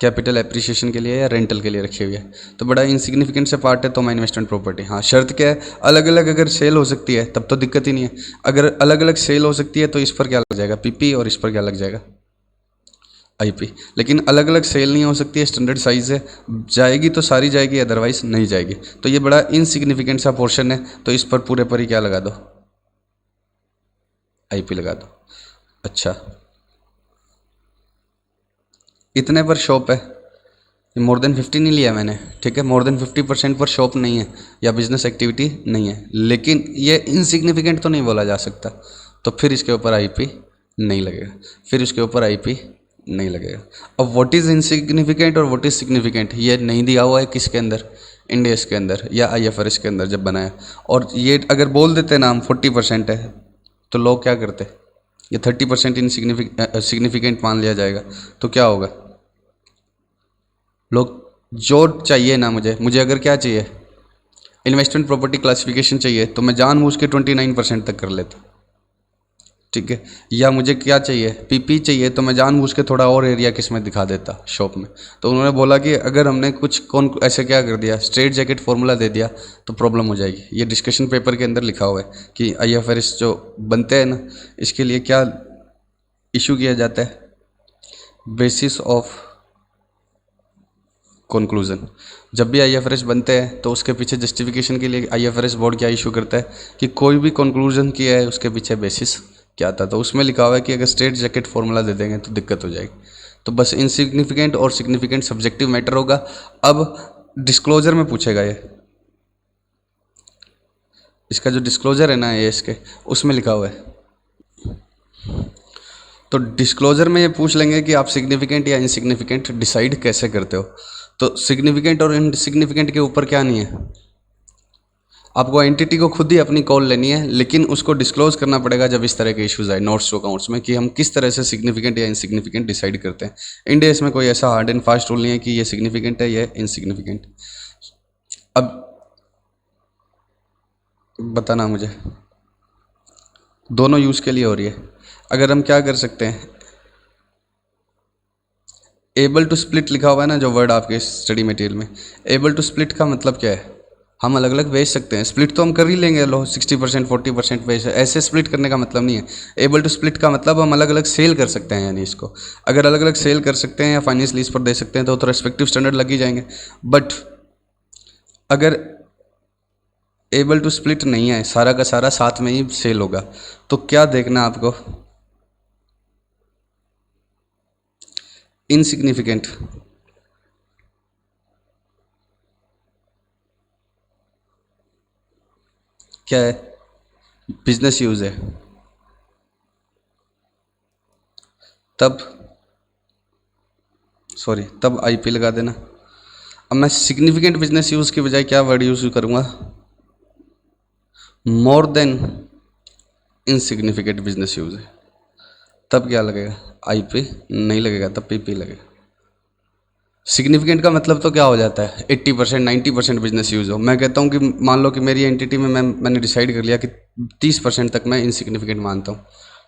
कैपिटल एप्रिसिएशन के लिए या रेंटल के लिए रखी हुई है। तो बड़ा इनसिग्निफिकेंट से पार्ट है तो मैं इन्वेस्टमेंट प्रॉपर्टी। हाँ शर्त क्या है, अलग अलग अगर सेल हो सकती है तब तो दिक्कत ही नहीं है। अगर अलग अलग सेल हो सकती है तो इस पर क्या लग जाएगा, PP, और इस पर क्या लग जाएगा, IP। लेकिन अलग अलग सेल नहीं हो सकती है, स्टैंडर्ड साइज है, जाएगी तो सारी जाएगी, अदरवाइज नहीं जाएगी। तो ये बड़ा इनसिग्निफिकेंट सा पोर्शन है, तो इस पर पूरे पर ही क्या लगा दो, IP लगा दो। अच्छा इतने पर शॉप है, मोर देन 50 नहीं लिया मैंने, ठीक है, मोर देन 50% पर शॉप नहीं है या बिजनेस एक्टिविटी नहीं है, लेकिन ये इनसिग्निफिकेंट तो नहीं बोला जा सकता। तो फिर इसके ऊपर IP नहीं लगेगा, फिर इसके ऊपर IP नहीं लगेगा। अब व्हाट इज़ इनसिग्निफिकेंट और व्हाट इज़ सिग्निफिकेंट ये नहीं दिया हुआ है किसके अंदर, इंडेस के अंदर या IFRS के अंदर जब बनाया। और ये अगर बोल देते ना हम 40% है तो लोग क्या करते, ये 30% सिग्निफिकेंट मान लिया जाएगा तो क्या होगा, लोग जो चाहिए ना, मुझे अगर क्या चाहिए, इन्वेस्टमेंट प्रॉपर्टी क्लासिफिकेशन चाहिए तो मैं जानबूझ के 29% तक कर लेता, ठीक है। या मुझे क्या चाहिए, PP चाहिए तो मैं जानबूझ के थोड़ा और एरिया किसमें दिखा देता, शॉप में। तो उन्होंने बोला कि अगर हमने कुछ कौन ऐसे क्या कर दिया, स्ट्रेट जैकेट फॉर्मूला दे दिया तो प्रॉब्लम हो जाएगी। ये डिस्कशन पेपर के अंदर लिखा हुआ है कि IFRS जो बनते हैं ना, इसके लिए क्या इशू किया जाता है, बेसिस ऑफ कंक्लूजन। जब भी IFRS बनते हैं तो उसके पीछे जस्टिफिकेशन के लिए IFRS बोर्ड क्या इशू करता है कि कोई भी कंक्लूजन किया है उसके पीछे बेसिस क्या था। तो उसमें लिखा हुआ है कि अगर स्ट्रेट जैकेट फॉर्मूला दे देंगे तो दिक्कत हो जाएगी। तो बस इनसिग्निफिकेंट और सिग्निफिकेंट सब्जेक्टिव मैटर होगा। अब डिस्क्लोजर में पूछेगा ये, इसका जो डिस्क्लोजर है ना ये इसके, उसमें लिखा हुआ है। तो डिस्क्लोजर में ये पूछ लेंगे कि आप सिग्निफिकेंट या इनसिग्निफिकेंट डिसाइड कैसे करते हो। तो सिग्निफिकेंट और इनसिग्निफिकेंट के ऊपर क्या नहीं है, आपको एंटिटी को खुद ही अपनी कॉल लेनी है, लेकिन उसको डिस्क्लोज करना पड़ेगा जब इस तरह के इश्यूज आए नोट्स टू अकाउंट्स में कि हम किस तरह से सिग्निफिकेंट या इनसिग्निफिकेंट डिसाइड करते हैं। इंडिया में कोई ऐसा हार्ड एंड फास्ट रूल नहीं है कि ये सिग्निफिकेंट है ये इनसिग्निफिकेंट। अब बताना मुझे, दोनों यूज़ के लिए हो रही है। अगर हम क्या कर सकते हैं, एबल टू स्प्लिट लिखा हुआ है ना जो वर्ड आपके स्टडी मटेरियल में, एबल टू स्प्लिट का मतलब क्या है, हम अलग अलग बेच सकते हैं। स्प्लिट तो हम कर ही लेंगे, लो 60% 40% बेच, ऐसे स्प्लिट करने का मतलब नहीं है। एबल टू स्प्लिट का मतलब हम अलग अलग सेल कर सकते हैं, यानी इसको अगर अलग अलग सेल कर सकते हैं या फाइनेंस लीज पर दे सकते हैं तो रेस्पेक्टिव स्टैंडर्ड लग ही जाएंगे। बट अगर एबल टू स्प्लिट नहीं है, सारा का सारा साथ में ही सेल होगा, तो क्या देखना आपको, इनसिग्निफिकेंट क्या है, बिजनेस यूज है, तब IP लगा देना। अब मैं सिग्निफिकेंट बिजनेस यूज की बजाय क्या वर्ड यूज करूंगा, more than insignificant business use है, तब क्या लगेगा, IP नहीं लगेगा, तब PP लगेगा। सिग्निफिकेंट का मतलब तो क्या हो जाता है, 80% 90% बिजनेस यूज हो। मैं कहता हूँ कि मान लो कि मेरी एंटिटी में मैंने डिसाइड कर लिया कि 30% तक मैं इनसिग्निफिकेंट मानता हूँ,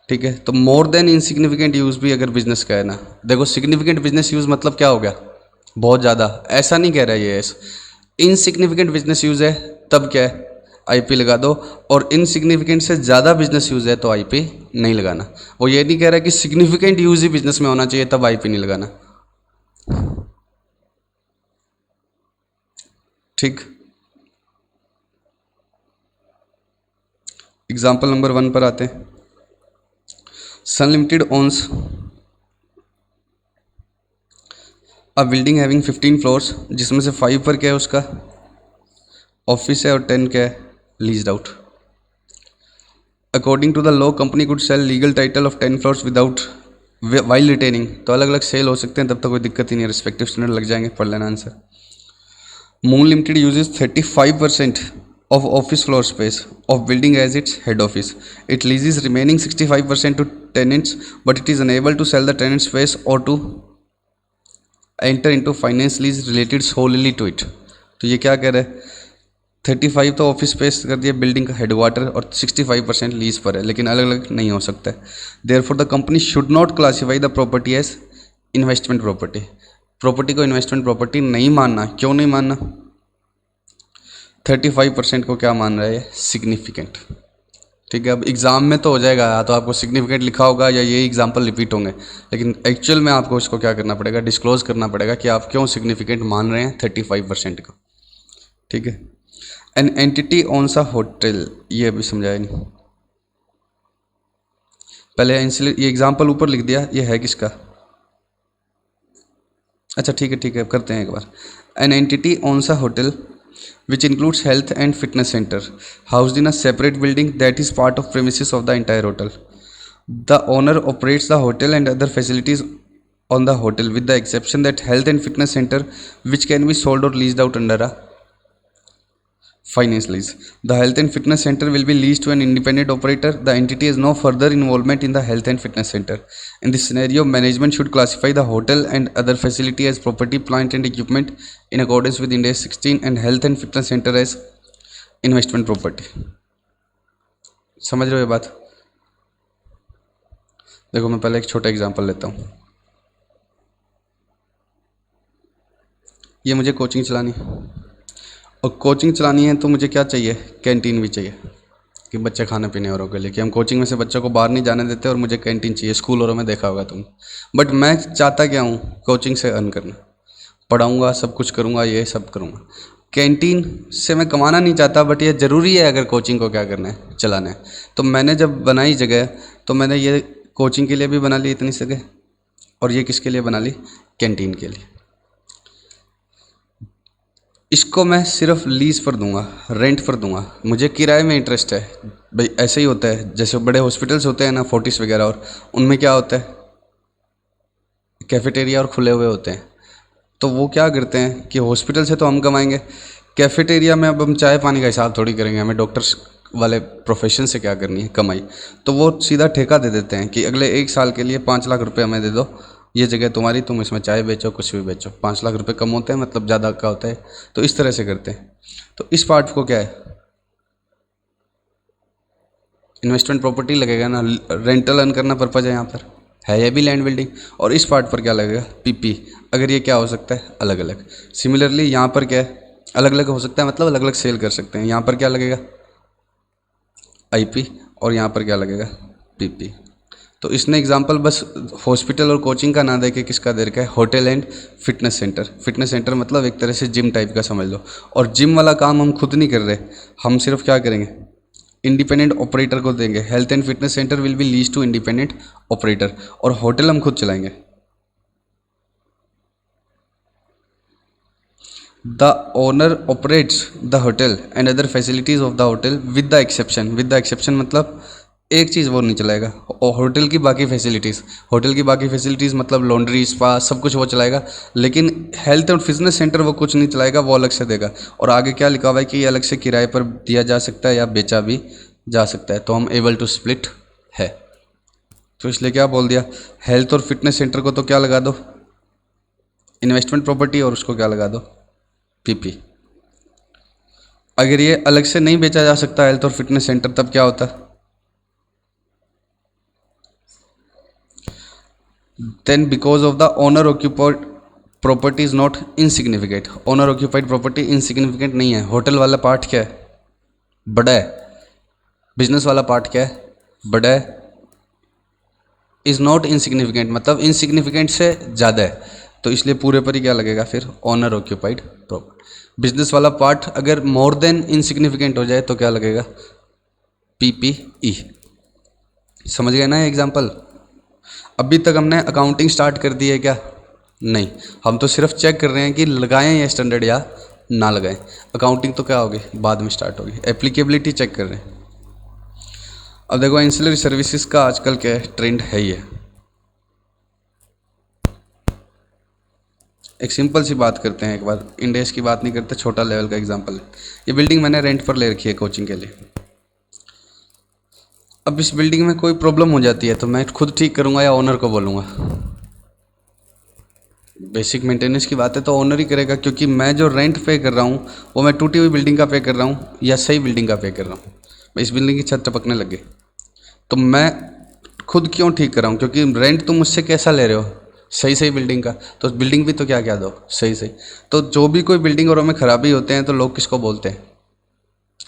ठीक है। तो मोर देन इनसिग्निफिकेंट यूज़ भी अगर बिजनेस का है ना, देखो सिग्निफिकेंट बिजनेस यूज़ मतलब क्या हो गया, बहुत ज़्यादा, ऐसा नहीं कह रहा ये। इनसिग्निफिकेंट बिजनेस यूज़ है तब क्या है, आईपी लगा दो, और इनसिग्निफिकेंट से ज़्यादा बिजनेस यूज़ है तो आईपी नहीं लगाना। वो ये नहीं कह रहा कि सिग्निफिकेंट यूज़ ही बिजनेस में होना चाहिए तब आईपी नहीं लगाना। ठीक, एग्जाम्पल नंबर 1 पर आते हैं। Sun Limited owns a building having 15 floors, जिसमें से 5 पर क्या है उसका ऑफिस है और 10 क्या है leased out. According to the law company could sell legal title of 10 floors without while retaining, तो अलग अलग सेल हो सकते हैं, तब तक कोई दिक्कत ही नहीं है, रिस्पेक्टिव स्टैंडर्ड लग जाएंगे, पढ़ लेना answer. Moon limited uses 35% of office floor space of building as its head office. It leases remaining 65% to tenants, but it is unable to sell the tenant space or to enter into finance lease related solely to it. तो ये क्या कह रहे हैं, 35 तो office space कर दिया building का हेडक्वार्टर और 65% लीज पर है, लेकिन अलग अलग नहीं हो सकता है। Therefore the company should not classify the property as investment property. Property को इन्वेस्टमेंट प्रॉपर्टी नहीं मानना। क्यों नहीं मानना? 35% को क्या मान रहा है, सिग्निफिकेंट। ठीक है, अब एग्ज़ाम में तो हो जाएगा, या तो आपको सिग्निफिकेंट लिखा होगा या ये एग्जाम्पल रिपीट होंगे, लेकिन एक्चुअल में आपको इसको क्या करना पड़ेगा, डिस्क्लोज करना पड़ेगा कि आप क्यों सिग्निफिकेंट मान रहे हैं 35% को। ठीक है, N entity owns a hotel, ये अभी समझाया नहीं, पहले ये एग्जाम्पल ऊपर लिख दिया, ये है किसका? अच्छा ठीक है, करते हैं एक बार। An entity owns a hotel which includes health and fitness center housed in a separate building that is part of premises of the entire hotel. The owner operates the hotel and other facilities on the hotel with the exception that health and fitness center which can be sold or leased out under a finance lease. The health and fitness center will be leased to an independent operator. The entity has no further involvement in the health and fitness center. In this scenario, management should classify the hotel and other facility as property, plant and equipment in accordance with Ind AS 16 and health and fitness center as investment property. समझ रहे हो ये बात? देखो मैं पहले एक छोटा एग्जांपल लेता हूँ। ये मुझे कोचिंग चलानी है, और कोचिंग चलानी है तो मुझे क्या चाहिए, कैंटीन भी चाहिए कि बच्चे खाने पीने औरों के लिए, कि हम कोचिंग में से बच्चों को बाहर नहीं जाने देते और मुझे कैंटीन चाहिए। स्कूल औरों में देखा होगा तुम, बट मैं चाहता क्या हूँ, कोचिंग से अर्न करना, पढ़ाऊँगा, सब कुछ करूँगा, ये सब करूँगा। कैंटीन से मैं कमाना नहीं चाहता, बट ये ज़रूरी है अगर कोचिंग को क्या करना है, चलाना है। तो मैंने जब बनाई जगह, तो मैंने ये कोचिंग के लिए भी बना ली इतनी जगह, और ये किसके लिए बना ली, कैंटीन के लिए। इसको मैं सिर्फ लीज़ पर दूंगा, रेंट पर दूंगा, मुझे किराए में इंटरेस्ट है भाई। ऐसे ही होता है, जैसे बड़े हॉस्पिटल्स होते हैं ना, फोर्टिस वगैरह, और उनमें क्या होता है, कैफेटेरिया और खुले हुए होते हैं। तो वो क्या करते हैं कि हॉस्पिटल से तो हम कमाएंगे, कैफेटेरिया में अब हम चाय पानी का हिसाब थोड़ी करेंगे, हमें डॉक्टर्स वाले प्रोफेशन से क्या करनी है, कमाई। तो वो सीधा ठेका दे देते हैं कि अगले 1 साल के लिए 5 लाख रुपये हमें दे दो, ये जगह तुम्हारी, तुम इसमें चाय बेचो, कुछ भी बेचो। 5 लाख रुपए कम होते हैं, मतलब ज़्यादा का होता है, तो इस तरह से करते हैं। तो इस पार्ट को क्या है, इन्वेस्टमेंट प्रॉपर्टी लगेगा ना, रेंटल अर्न करना पर्पज है यहाँ पर, है ये भी लैंड बिल्डिंग। और इस पार्ट पर क्या लगेगा, पीपी। अगर ये क्या हो सकता है, अलग अलग। सिमिलरली यहाँ पर क्या है, अलग अलग हो सकता है, मतलब अलग अलग सेल कर सकते हैं। यहाँ पर क्या लगेगा, आईपी, और यहाँ पर क्या लगेगा, पीपी। तो इसने एग्जांपल बस हॉस्पिटल और कोचिंग का ना दे के किसका दे रखा है, hotel and fitness centre. Fitness centre मतलब एक तरह से जिम टाइप का समझ लो। और जिम वाला काम हम खुद नहीं कर रहे, हम सिर्फ क्या करेंगे, इंडिपेंडेंट ऑपरेटर को देंगे। Health and fitness centre will be lease to independent operator, और होटल हम खुद चलाएंगे। The owner operates the hotel and other facilities of the hotel with the exception. With the exception मतलब एक चीज़ वो नहीं चलाएगा, और होटल की बाकी फैसिलिटीज़, होटल की बाकी फैसिलिटीज़ मतलब लॉन्ड्री, स्पा, सब कुछ वो चलाएगा, लेकिन हेल्थ और फिटनेस सेंटर वो कुछ नहीं चलाएगा, वो अलग से देगा। और आगे क्या लिखा हुआ है कि ये अलग से किराए पर दिया जा सकता है या बेचा भी जा सकता है, तो हम एबल टू स्प्लिट है। तो इसलिए क्या बोल दिया, हेल्थ और फिटनेस सेंटर को तो क्या लगा दो, इन्वेस्टमेंट प्रॉपर्टी, और उसको क्या लगा दो, पीपी। अगर ये अलग से नहीं बेचा जा सकता हेल्थ और फिटनेस सेंटर, तब क्या होता, then because of the owner occupied property is not insignificant। Owner occupied property insignificant नहीं है। होटल वाला पार्ट क्या है, बड़ा है, बिजनेस वाला पार्ट क्या है, बड़ा है, इज़ नॉट इनसिग्निफिकेंट, मतलब इनसिग्निफिकेंट से ज़्यादा है, तो इसलिए पूरे पर ही क्या लगेगा फिर, ओनर ऑक्यूपाइड प्रॉपर्टी। बिजनेस वाला पार्ट अगर मोर देन इनसिग्निफिकेंट हो जाए तो क्या लगेगा, PPE। समझ गए ना एग्जाम्पल। अभी तक हमने अकाउंटिंग स्टार्ट कर दी है क्या, नहीं, हम तो सिर्फ चेक कर रहे हैं कि लगाएं ये स्टैंडर्ड या ना लगाएं। अकाउंटिंग तो क्या होगी, बाद में स्टार्ट होगी, एप्लीकेबिलिटी चेक कर रहे हैं। अब देखो एंसिलरी सर्विसेज का आजकल क्या है, ट्रेंड है ये। एक सिंपल सी बात करते हैं, एक बार इंडेक्स की बात नहीं करते, छोटा लेवल का एग्जांपल है। ये बिल्डिंग मैंने रेंट पर ले रखी है कोचिंग के लिए। अब इस बिल्डिंग में कोई प्रॉब्लम हो जाती है तो मैं खुद ठीक करूंगा या ओनर को बोलूँगा, बेसिक मेंटेनेंस की बात है तो ओनर ही करेगा, क्योंकि मैं जो रेंट पे कर रहा हूँ वो मैं टूटी हुई बिल्डिंग का पे कर रहा हूँ या सही बिल्डिंग का पे कर रहा हूँ। इस बिल्डिंग की छत टपकने लग गई तो मैं खुद क्यों ठीक कर रहा हूँ, क्योंकि रेंट तुम मुझसे कैसा ले रहे हो, सही सही बिल्डिंग का, तो बिल्डिंग भी तो क्या क्या दो, सही सही। तो जो भी कोई बिल्डिंग और में खराबी होते हैं तो लोग किसको बोलते हैं,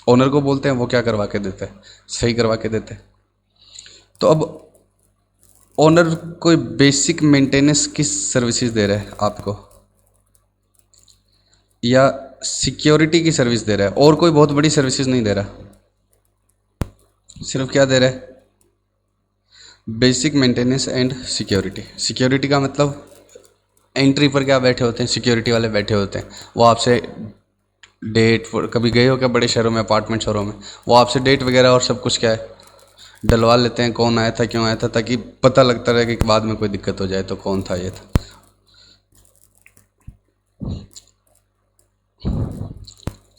ओनर को बोलते हैं। वो क्या करवा के देते हैं, सही करवा के देते हैं। तो अब ओनर कोई बेसिक मेंटेनेंस की सर्विसेज दे रहा है आपको या सिक्योरिटी की सर्विस दे रहा है, और कोई बहुत बड़ी सर्विसेज नहीं दे रहा, सिर्फ क्या दे रहा है, basic maintenance and security. Security का मतलब एंट्री पर क्या बैठे होते हैं, सिक्योरिटी वाले बैठे होते हैं, वो आपसे डेट, कभी गए हो क्या बड़े शहरों में, अपार्टमेंट शहरों में, वो आपसे डेट वगैरह और सब कुछ क्या है डलवा लेते हैं, कौन आया था क्यों आया था, ताकि पता लगता रहे कि बाद में कोई दिक्कत हो जाए तो कौन था ये था।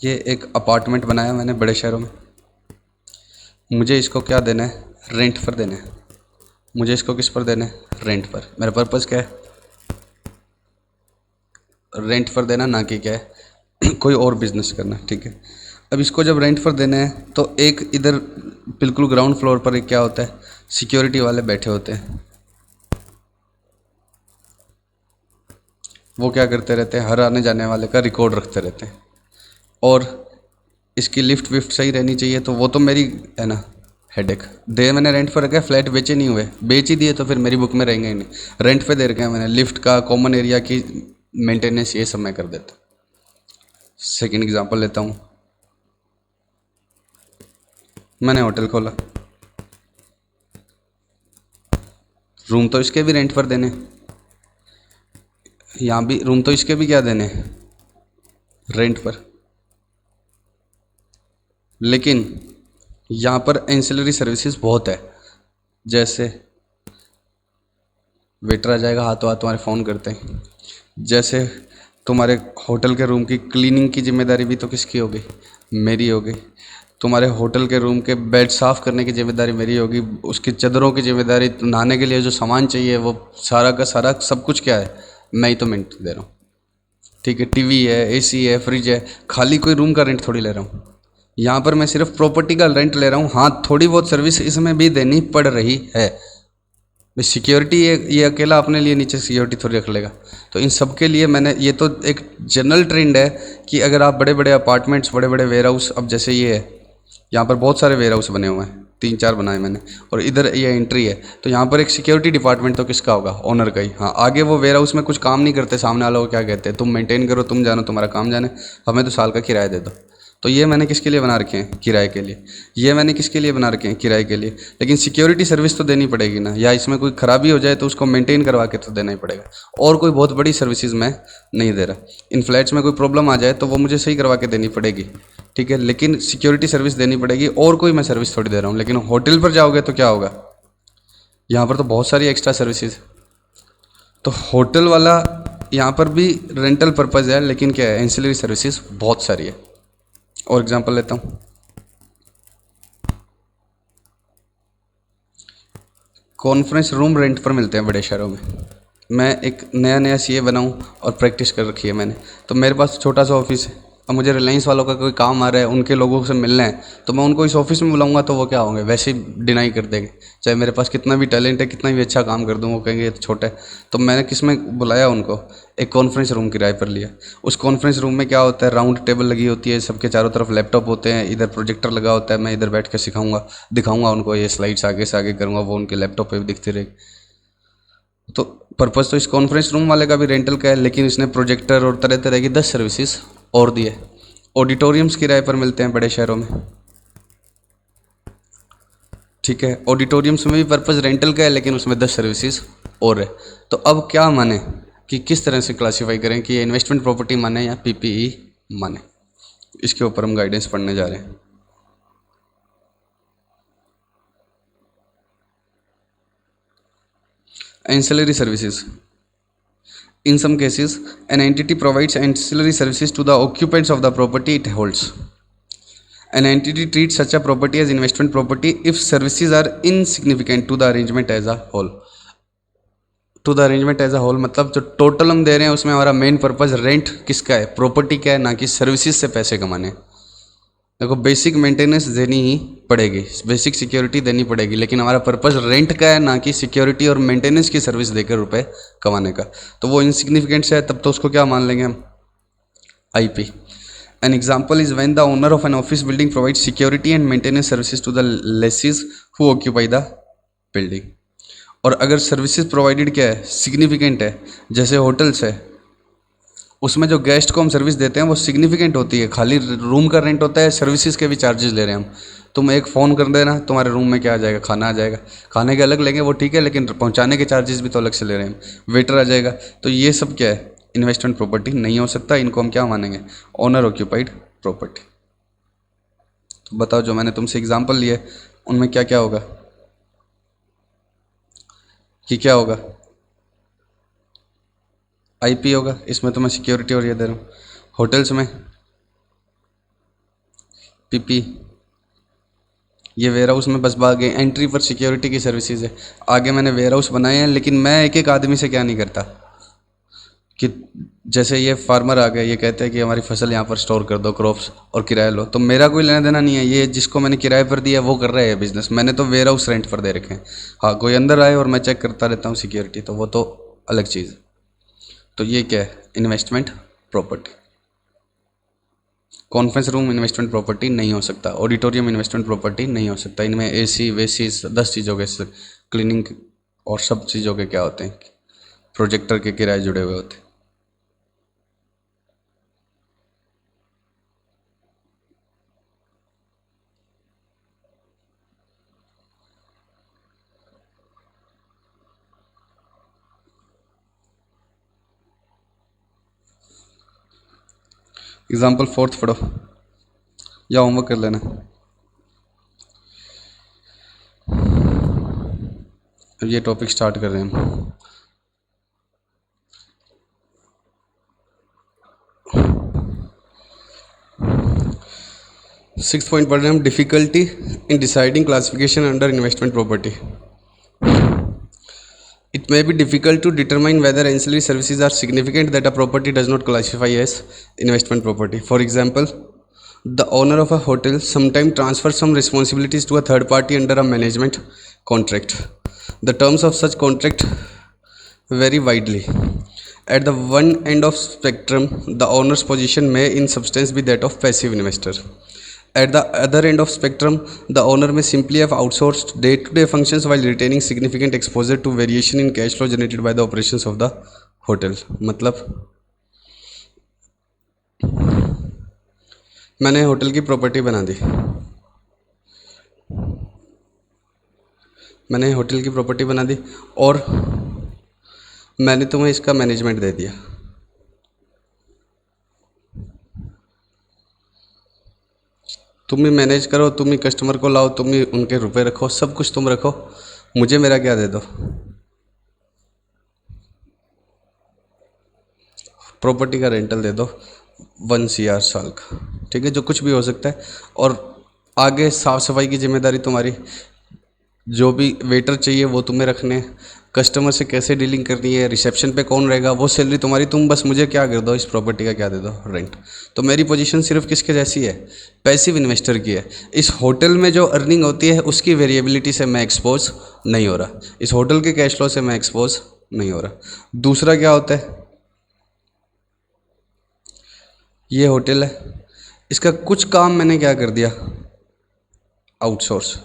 ये एक अपार्टमेंट बनाया मैंने बड़े शहरों में, मुझे इसको क्या देना है, रेंट पर देना है। मुझे इसको किस पर देना है, रेंट पर। मेरा पर्पज़ क्या है, रेंट पर देना, ना कि क्या है कोई और बिजनेस करना, ठीक है। अब इसको जब रेंट पर देना है तो एक इधर बिल्कुल ग्राउंड फ्लोर पर एक क्या होता है, सिक्योरिटी वाले बैठे होते हैं। वो क्या करते रहते हैं, हर आने जाने वाले का रिकॉर्ड रखते रहते हैं, और इसकी लिफ्ट विफ्ट सही रहनी चाहिए, तो वो तो मेरी है ना हेडेक। दे मैंने रेंट पर रखा है, फ्लैट बेचे नहीं हुए, बेच ही दिए तो फिर मेरी बुक में रहेंगे ही नहीं। रेंट पे दे रखे हैं मैंने, लिफ्ट का, कॉमन एरिया की मेंटेनेंस, ये सब मैं कर देता। सेकेंड एग्जांपल लेता हूँ, मैंने होटल खोला, रूम तो इसके भी रेंट पर देने, यहाँ भी रूम तो इसके भी क्या देने, रेंट पर। लेकिन यहाँ पर एंसिलरी सर्विसेज बहुत है, जैसे वेटर आ जाएगा, हाथों हाथ तुम्हारे फ़ोन करते हैं, जैसे तुम्हारे होटल के रूम की क्लीनिंग की जिम्मेदारी भी तो किसकी होगी, मेरी होगी। तुम्हारे होटल के रूम के बेड साफ़ करने की जिम्मेदारी मेरी होगी, उसकी चादरों की जिम्मेदारी, नहाने के लिए जो सामान चाहिए वो सारा का सारा सब कुछ क्या है, मैं ही तो मेंटेन दे रहा हूँ, ठीक है। टीवी है, एसी है, फ्रिज है, खाली कोई रूम का रेंट थोड़ी ले रहा हूँ। यहाँ पर मैं सिर्फ प्रॉपर्टी का रेंट ले रहा हूँ। हाँ, थोड़ी बहुत सर्विस इसमें भी देनी पड़ रही है। सिक्योरिटी ये अकेला अपने लिए नीचे सिक्योरिटी थोड़ी रख लेगा, तो इन सब के लिए मैंने, ये तो एक जनरल ट्रेंड है कि अगर आप बड़े बड़े अपार्टमेंट्स, बड़े बड़े वेयर हाउस, अब जैसे ये है, यहाँ पर बहुत सारे वेयर हाउस बने हुए हैं, 3-4 बनाए मैंने, और इधर ये एंट्री है, तो यहाँ पर एक सिक्योरिटी डिपार्टमेंट तो किसका होगा, ओनर का ही। हाँ, आगे वो वेयर हाउस में कुछ काम नहीं करते, सामने वालों को क्या कहते हैं, तुम मेंटेन करो, तुम जानो, तुम्हारा काम जाने, हमें तो साल का किराया दे दो। तो ये मैंने किसके लिए बना रखे हैं, किराए के लिए। ये मैंने किसके लिए बना रखे हैं, किराए के लिए। लेकिन सिक्योरिटी सर्विस तो देनी पड़ेगी ना, या इसमें कोई ख़राबी हो जाए तो उसको मेंटेन करवा के तो देना ही पड़ेगा। और कोई बहुत बड़ी सर्विसेज मैं नहीं दे रहा। इन फ्लैट्स में कोई प्रॉब्लम आ जाए तो वो मुझे सही करवा के देनी पड़ेगी, ठीक है, लेकिन सिक्योरिटी सर्विस देनी पड़ेगी, और कोई मैं सर्विस थोड़ी दे रहा हूँ। लेकिन होटल पर जाओगे तो क्या होगा, यहाँ पर तो बहुत सारी एक्स्ट्रा सर्विसेज, तो होटल वाला यहाँ पर भी रेंटल पर्पज़ है, लेकिन क्या है, एंसिलरी सर्विसेज बहुत सारी है। और एग्जांपल लेता हूँ, कॉन्फ्रेंस रूम रेंट पर मिलते हैं बड़े शहरों में। मैं एक नया सीए बना हूँ और प्रैक्टिस कर रखी है मैंने, तो मेरे पास छोटा सा ऑफिस है। अब मुझे रिलायंस वालों का कोई काम आ रहा है, उनके लोगों से मिलना है, तो मैं उनको इस ऑफिस में बुलाऊंगा तो वो क्या होंगे, वैसे ही डिनाई कर देंगे। चाहे मेरे पास कितना भी टैलेंट है, कितना भी अच्छा काम कर दूँ, वो कहेंगे ये तो छोटा है। तो मैंने किस में बुलाया उनको, एक कॉन्फ्रेंस रूम किराए पर लिया। उस कॉन्फ्रेंस रूम में क्या होता है, राउंड टेबल लगी होती है, सबके चारों तरफ लैपटॉप होते हैं, इधर प्रोजेक्टर लगा होता है, मैं इधर बैठ कर सिखाऊंगा, दिखाऊंगा उनको, ये स्लाइड्स आगे से आगे करूँगा, वो उनके लैपटॉप पर भी दिखती रहेगी। तो पर्पज़ तो इस कॉन्फ्रेंस रूम वाले का भी रेंटल का है, लेकिन इसने प्रोजेक्टर और तरह तरह की 10 सर्विसेज और दी है। ऑडिटोरियम्स किराए पर मिलते हैं बड़े शहरों में, ठीक है, ऑडिटोरियम्स में भी पर्पज़ रेंटल का है, लेकिन उसमें 10 सर्विसेज और है। तो अब क्या माने कि किस तरह से क्लासीफाई करें कि ये इन्वेस्टमेंट प्रॉपर्टी माने या पीपीई माने, इसके ऊपर हम गाइडेंस पढ़ने जा रहे हैं। Ancillary services. In some cases, an entity provides ancillary services to the occupants of the property it holds. An entity treats such a property as investment property if services are insignificant to the arrangement as a whole. To the arrangement as a whole मतलब जो total हम दे रहे हैं उसमें हमारा main purpose rent किसका है, property का है, ना कि सर्विसेज से पैसे कमाने। देखो बेसिक मेंटेनेंस देनी ही पड़ेगी, बेसिक सिक्योरिटी देनी पड़ेगी, लेकिन हमारा पर्पज़ रेंट का है, ना कि सिक्योरिटी और मेंटेनेंस की सर्विस देकर रुपए कमाने का। तो वो इनसिग्निफिकेंट है, तब तो उसको क्या मान लेंगे हम, IP. An example is when the owner of an office building provides security and maintenance services to the lessees who occupy the building. और अगर सर्विसेज प्रोवाइडेड क्या है, सिग्निफिकेंट है, जैसे होटल्स है, उसमें जो गेस्ट को हम सर्विस देते हैं वो सिग्निफिकेंट होती है, खाली रूम का रेंट होता है, सर्विसेज के भी चार्जेस ले रहे हैं हम। तुम एक फ़ोन कर देना, तुम्हारे रूम में क्या आ जाएगा, खाना आ जाएगा, खाने के अलग लेंगे वो ठीक है, लेकिन पहुंचाने के चार्जेस भी तो अलग से ले रहे हैं, वेटर आ जाएगा। तो ये सब क्या है, इन्वेस्टमेंट प्रॉपर्टी नहीं हो सकता, इनको हम क्या मानेंगे, ओनर ऑक्यूपाइड प्रॉपर्टी। तो बताओ जो मैंने तुमसे एग्जांपल लिए उनमें क्या क्या होगा, कि क्या होगा, आईपी होगा, इसमें तो मैं सिक्योरिटी और ये दे रहा हूँ। होटल्स में पीपी, ये वेयर हाउस में बस बागे एंट्री पर सिक्योरिटी की सर्विसेज है। आगे मैंने वेयर हाउस बनाए हैं, लेकिन मैं एक एक आदमी से क्या नहीं करता कि जैसे ये फार्मर आ गए, ये कहते हैं कि हमारी फसल यहाँ पर स्टोर कर दो, क्रॉप्स, और किराया लो, तो मेरा कोई लेना देना नहीं है, ये जिसको मैंने किराए पर दिया वो कर रहे हैं बिजनेस, मैंने तो वेयर हाउस रेंट पर दे रखे हैं। हाँ, कोई अंदर आए और मैं चेक करता रहता हूँ सिक्योरिटी, तो वो तो अलग चीज़ है। तो ये क्या है, investment property. Conference room investment property नहीं हो सकता, ऑडिटोरियम इन्वेस्टमेंट प्रॉपर्टी नहीं हो सकता, इनमें एसी वेसी 10 चीज़ों के, क्लीनिंग और सब चीज़ों के क्या होते हैं, प्रोजेक्टर के किराए जुड़े हुए होते हैं। एग्जाम्पल 4 पढ़ो या होमवर्क कर लेना। अब ये टॉपिक स्टार्ट कर रहे हैं हम। सिक्स पॉइंट पढ़ रहे हैं हम, difficulty in deciding classification under investment property. It may be difficult to determine whether ancillary services are significant that a property does not classify as investment property. For example, the owner of a hotel sometimes transfers some responsibilities to a third party under a management contract. The terms of such contract vary widely. At the one end of spectrum, the owner's position may in substance be that of passive investor. At the other end of spectrum, the owner may simply have outsourced day-to-day functions while retaining significant exposure to variation in cash flow generated by the operations of the hotel. मतलब मैंने hotel की property बना दी, मैंने hotel की property बना दी और मैंने तुम्हें इसका मैनेजमेंट दे दिया। तुम ही मैनेज करो, तुम ही कस्टमर को लाओ, तुम ही उनके रुपए रखो, सब कुछ तुम रखो, मुझे मेरा क्या दे दो, प्रॉपर्टी का रेंटल दे दो 1 CR साल का, ठीक है, जो कुछ भी हो सकता है। और आगे साफ़ सफाई की जिम्मेदारी तुम्हारी, जो भी वेटर चाहिए वो तुम्हें रखने, कस्टमर से कैसे डीलिंग करनी है, रिसेप्शन पे कौन रहेगा, वो सैलरी तुम्हारी, तुम बस मुझे क्या कर दो, इस प्रॉपर्टी का क्या दे दो, रेंट। तो मेरी पोजीशन सिर्फ किसके जैसी है, पैसिव इन्वेस्टर की है। इस होटल में जो अर्निंग होती है उसकी वेरिएबिलिटी से मैं एक्सपोज नहीं हो रहा, इस होटल के कैश फ्लो से मैं एक्सपोज नहीं हो रहा। दूसरा क्या होता है, ये होटल है, इसका कुछ काम मैंने क्या कर दिया, आउटसोर्स।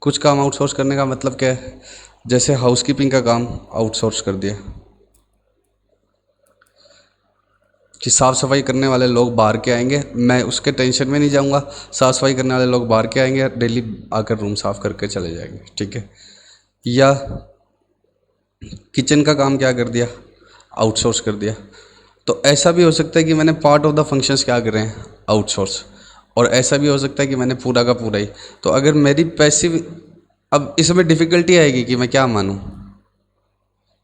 कुछ काम आउटसोर्स करने का मतलब क्या है, जैसे हाउसकीपिंग का काम आउटसोर्स कर दिया, कि साफ़ सफाई करने वाले लोग बाहर के आएंगे, मैं उसके टेंशन में नहीं जाऊंगा, साफ़ सफाई करने वाले लोग बाहर के आएंगे, डेली आकर रूम साफ़ करके चले जाएंगे, ठीक है। या किचन का काम क्या कर दिया, आउटसोर्स कर दिया। तो ऐसा भी हो सकता है कि मैंने पार्ट ऑफ द फंक्शंस क्या कर रहे हैं, आउटसोर्स। और ऐसा भी हो सकता है कि मैंने पूरा का पूरा ही। तो अगर मेरी पैसिव, अब इसमें डिफ़िकल्टी आएगी कि मैं क्या मानूँ,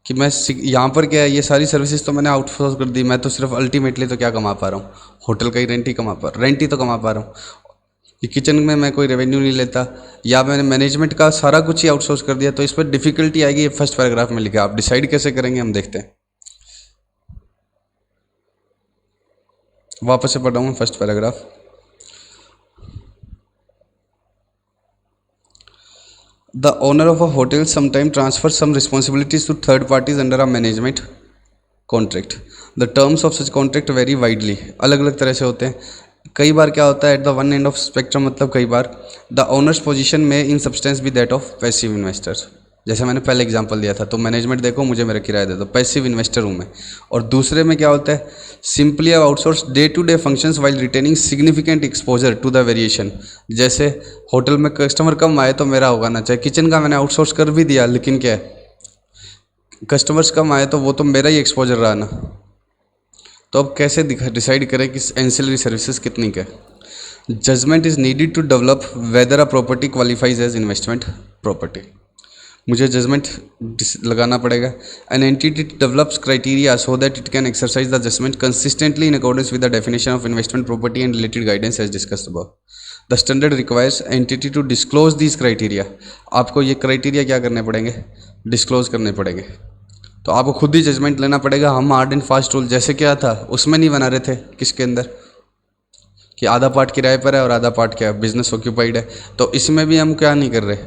कि मैं यहाँ पर क्या है, ये सारी सर्विसेज तो मैंने आउटसोर्स कर दी, मैं तो सिर्फ अल्टीमेटली तो क्या कमा पा रहा हूँ, होटल का ही रेंट ही कमा पा रहा, रेंट ही तो कमा पा रहा हूँ, कि किचन में मैं कोई रेवेन्यू नहीं लेता, या मैंने मैनेजमेंट का सारा कुछ ही आउटसोर्स कर दिया। तो इस पर डिफ़िकल्टी आएगी, ये फर्स्ट पैराग्राफ में लिखा, आप डिसाइड कैसे करेंगे हम देखते हैं। वापस से पढ़ रहा हूँ first paragraph. The owner of a hotel sometimes transfers some responsibilities to third parties under a management contract. The terms of such contract vary widely. अलग अलग तरह से होते हैं। कई बार क्या होता है, at the one end of spectrum, मतलब कई बार द ओनर्स पोजीशन में in substance be that of passive investors. जैसे मैंने पहले एग्जांपल दिया था, तो मैनेजमेंट देखो, मुझे मेरा किराया दे दो, पैसिव इन्वेस्टर हूँ मैं। और दूसरे में क्या होता है, simply outsource day to day functions while retaining significant exposure to the variation. जैसे होटल में कस्टमर कम आए तो मेरा होगा ना, चाहे किचन का मैंने आउटसोर्स कर भी दिया, लेकिन क्या है, कस्टमर्स कम आए तो वो तो मेरा ही एक्सपोजर रहा ना। तो अब कैसे डिसाइड करें कि एंसिलरी सर्विसेज कितनी क्या है। Judgement is needed to develop whether a property qualifies as investment property. मुझे जजमेंट लगाना पड़ेगा। An entity develops criteria so that it can exercise the judgement consistently in accordance with the definition of investment property and related guidance as discussed above. The standard requires entity to disclose this criteria. आपको ये criteria क्या करने पड़ेंगे, disclose करने पड़ेंगे। तो आपको खुद ही जजमेंट लेना पड़ेगा। हम हार्ड एंड फास्ट रूल जैसे क्या था उसमें नहीं बना रहे थे, किसके अंदर, कि आधा पार्ट किराए पर है और आधा पार्ट क्या बिजनेस ऑक्यूपाइड है। तो इसमें भी हम क्या नहीं कर रहे,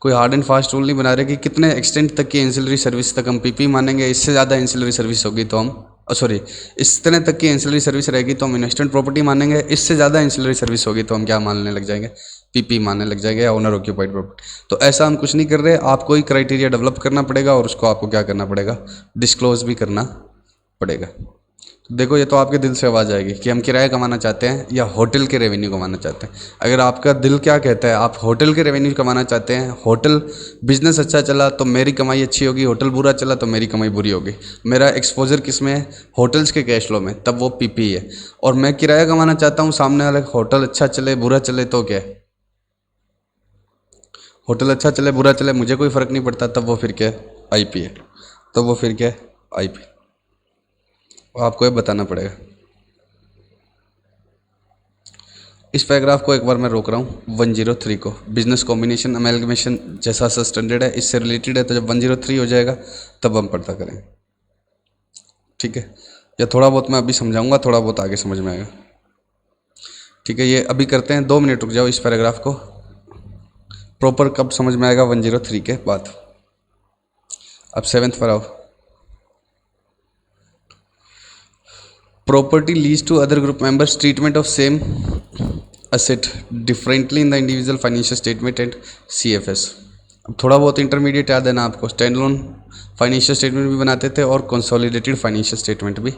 कोई हार्ड एंड फास्ट रूल नहीं बना रहे कि कितने एक्सटेंट तक की एंसिलरी सर्विस तक हम पीपी मानेंगे, इससे ज़्यादा एंसिलरी सर्विस होगी तो हम सॉरी इतने तक की एंसिलरी सर्विस रहेगी तो हम इन्वेस्टमेंट प्रॉपर्टी मानेंगे, इससे ज़्यादा एंसिलरी सर्विस होगी तो हम क्या मानने लग जाएंगे, पीपी मानने लग जाएंगे, या ओनर ऑक्यूपाइड प्रॉपर्टी। तो ऐसा हम कुछ नहीं कर रहे, आपको ही क्राइटेरिया डेवलप करना पड़ेगा और उसको आपको क्या करना पड़ेगा, डिस्क्लोज भी करना पड़ेगा। तो देखो, ये तो आपके दिल से आवाज़ आएगी कि हम किराया कमाना चाहते हैं या होटल के रेवेन्यू कमाना चाहते हैं। अगर आपका दिल क्या कहता है, आप होटल के रेवेन्यू कमाना चाहते हैं, होटल बिजनेस अच्छा चला तो मेरी कमाई अच्छी होगी, होटल बुरा चला तो मेरी कमाई बुरी होगी, मेरा एक्सपोजर किस में है, होटल्स के कैश फ्लो में, तब वो पीपी है। और मैं किराया कमाना चाहता हूँ, सामने वाला होटल अच्छा चले बुरा चले तो क्या है, होटल अच्छा चले बुरा चले मुझे कोई फ़र्क नहीं पड़ता, तब वो फिर क्या है, आईपी है। तो वो फिर क्या है, आईपी। आपको ये बताना पड़ेगा। इस पैराग्राफ को एक बार मैं रोक रहा हूँ। 103 को बिजनेस कॉम्बिनेशन अमेलगमेशन जैसा सा स्टैंडर्ड है, इससे रिलेटेड है, तो जब 103 हो जाएगा तब हम पढ़ता करेंगे, ठीक है। या थोड़ा बहुत मैं अभी समझाऊंगा, थोड़ा बहुत आगे समझ में आएगा, ठीक है। ये अभी करते हैं, 2 मिनट रुक जाओ, इस पैराग्राफ को प्रॉपर कब समझ में आएगा 103 के बाद। अब 7th पर आओ। Property leased to other group members, treatment of same asset differently in the individual financial statement and CFS। अब थोड़ा बहुत इंटरमीडिएट याद है ना आपको, स्टैंड लोन फाइनेंशियल स्टेटमेंट भी बनाते थे और कंसोलिडेटेड फाइनेंशियल स्टेटमेंट भी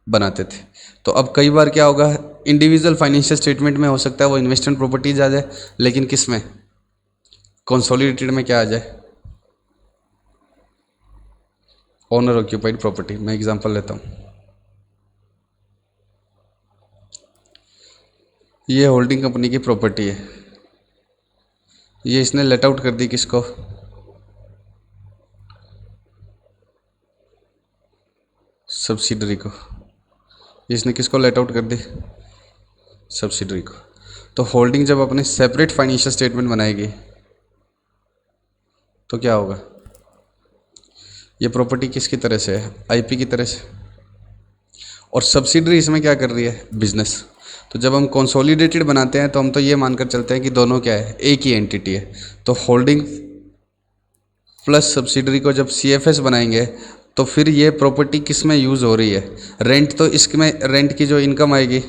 बनाते थे। तो अब कई बार क्या होगा, इंडिविजुअल फाइनेंशियल स्टेटमेंट में हो सकता है वो इन्वेस्टमेंट प्रॉपर्टीज आ जाए, लेकिन किस में, कंसोलिडेटेड में क्या आ जाए, ओनर ऑक्यूपाइड प्रॉपर्टी। मैं एग्जांपल लेता हूँ, ये होल्डिंग कंपनी की प्रॉपर्टी है, ये इसने लेट आउट कर दी किसको, सब्सिडरी को। इसने किसको लेट आउट कर दी, सब्सिडरी को। तो होल्डिंग जब अपने सेपरेट फाइनेंशियल स्टेटमेंट बनाएगी तो क्या होगा, ये प्रॉपर्टी किसकी तरह से है, आईपी की तरह से। और सब्सिडरी इसमें क्या कर रही है, बिजनेस। तो जब हम कंसोलिडेटेड बनाते हैं तो हम तो ये मानकर चलते हैं कि दोनों क्या है, एक ही एंटिटी है। तो होल्डिंग प्लस सब्सिडरी को जब सीएफएस बनाएंगे तो फिर ये प्रॉपर्टी किस में यूज़ हो रही है, रेंट। तो इसमें रेंट की जो इनकम आएगी,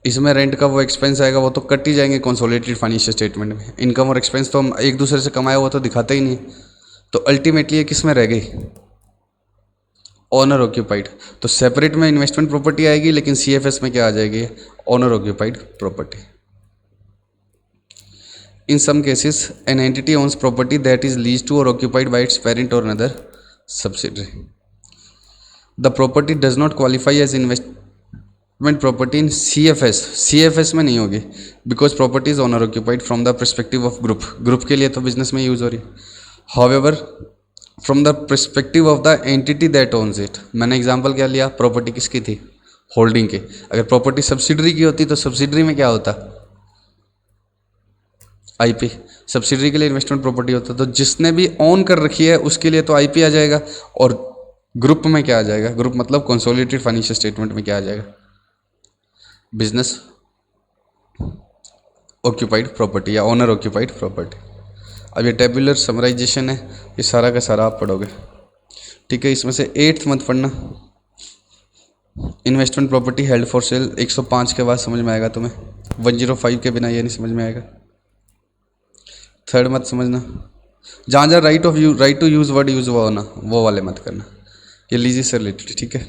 इसमें रेंट का वो एक्सपेंस आएगा, वो तो कट ही जाएंगे कंसोलिडेटेड फाइनेंशियल स्टेटमेंट में। इनकम और एक्सपेंस तो हम एक दूसरे से कमाया हुआ तो दिखाते ही नहीं। तो अल्टीमेटली ये किस में रह गई, ओनर ऑक्यूपाइड। तो सेपरेट में इन्वेस्टमेंट प्रॉपर्टी आएगी, लेकिन सीएफएस में क्या आ जाएगी, owner occupied property. In some cases an entity owns property that is lease to or occupied by its parent or another subsidiary. The property does not qualify as investment property in CFS. CFS में नहीं होगी, because property is owner occupied from the perspective of group. Group के लिए तो business में use हो रही है। However from the perspective of the entity that owns it, मैंने एग्जांपल क्या लिया, प्रॉपर्टी किसकी थी, होल्डिंग की। अगर प्रॉपर्टी सब्सिडरी की होती तो सब्सिडरी में क्या होता, आईपी। सब्सिडरी के लिए इन्वेस्टमेंट प्रॉपर्टी होता, तो जिसने भी ओन कर रखी है उसके लिए तो आईपी आ जाएगा। और ग्रुप में क्या आ जाएगा, ग्रुप मतलब कंसोलिडेटेड फाइनेंशियल स्टेटमेंट में क्या आ जाएगा, बिजनेस ऑक्यूपाइड प्रॉपर्टी या ओनर ऑक्यूपाइड प्रॉपर्टी। अब ये टेबुलर समराइजेशन है, ये सारा का सारा आप पढ़ोगे, ठीक है। इसमें से 8th मत पढ़ना, investment property held for sale 105 के बाद समझ में आएगा तुम्हें, 105 के बिना ये नहीं समझ में आएगा। 3rd मत समझना, जहाँ जहाँ right to use word use हुआ हो ना, वो वाले मत करना, ये लीजिए से रिलेटेड, ठीक है।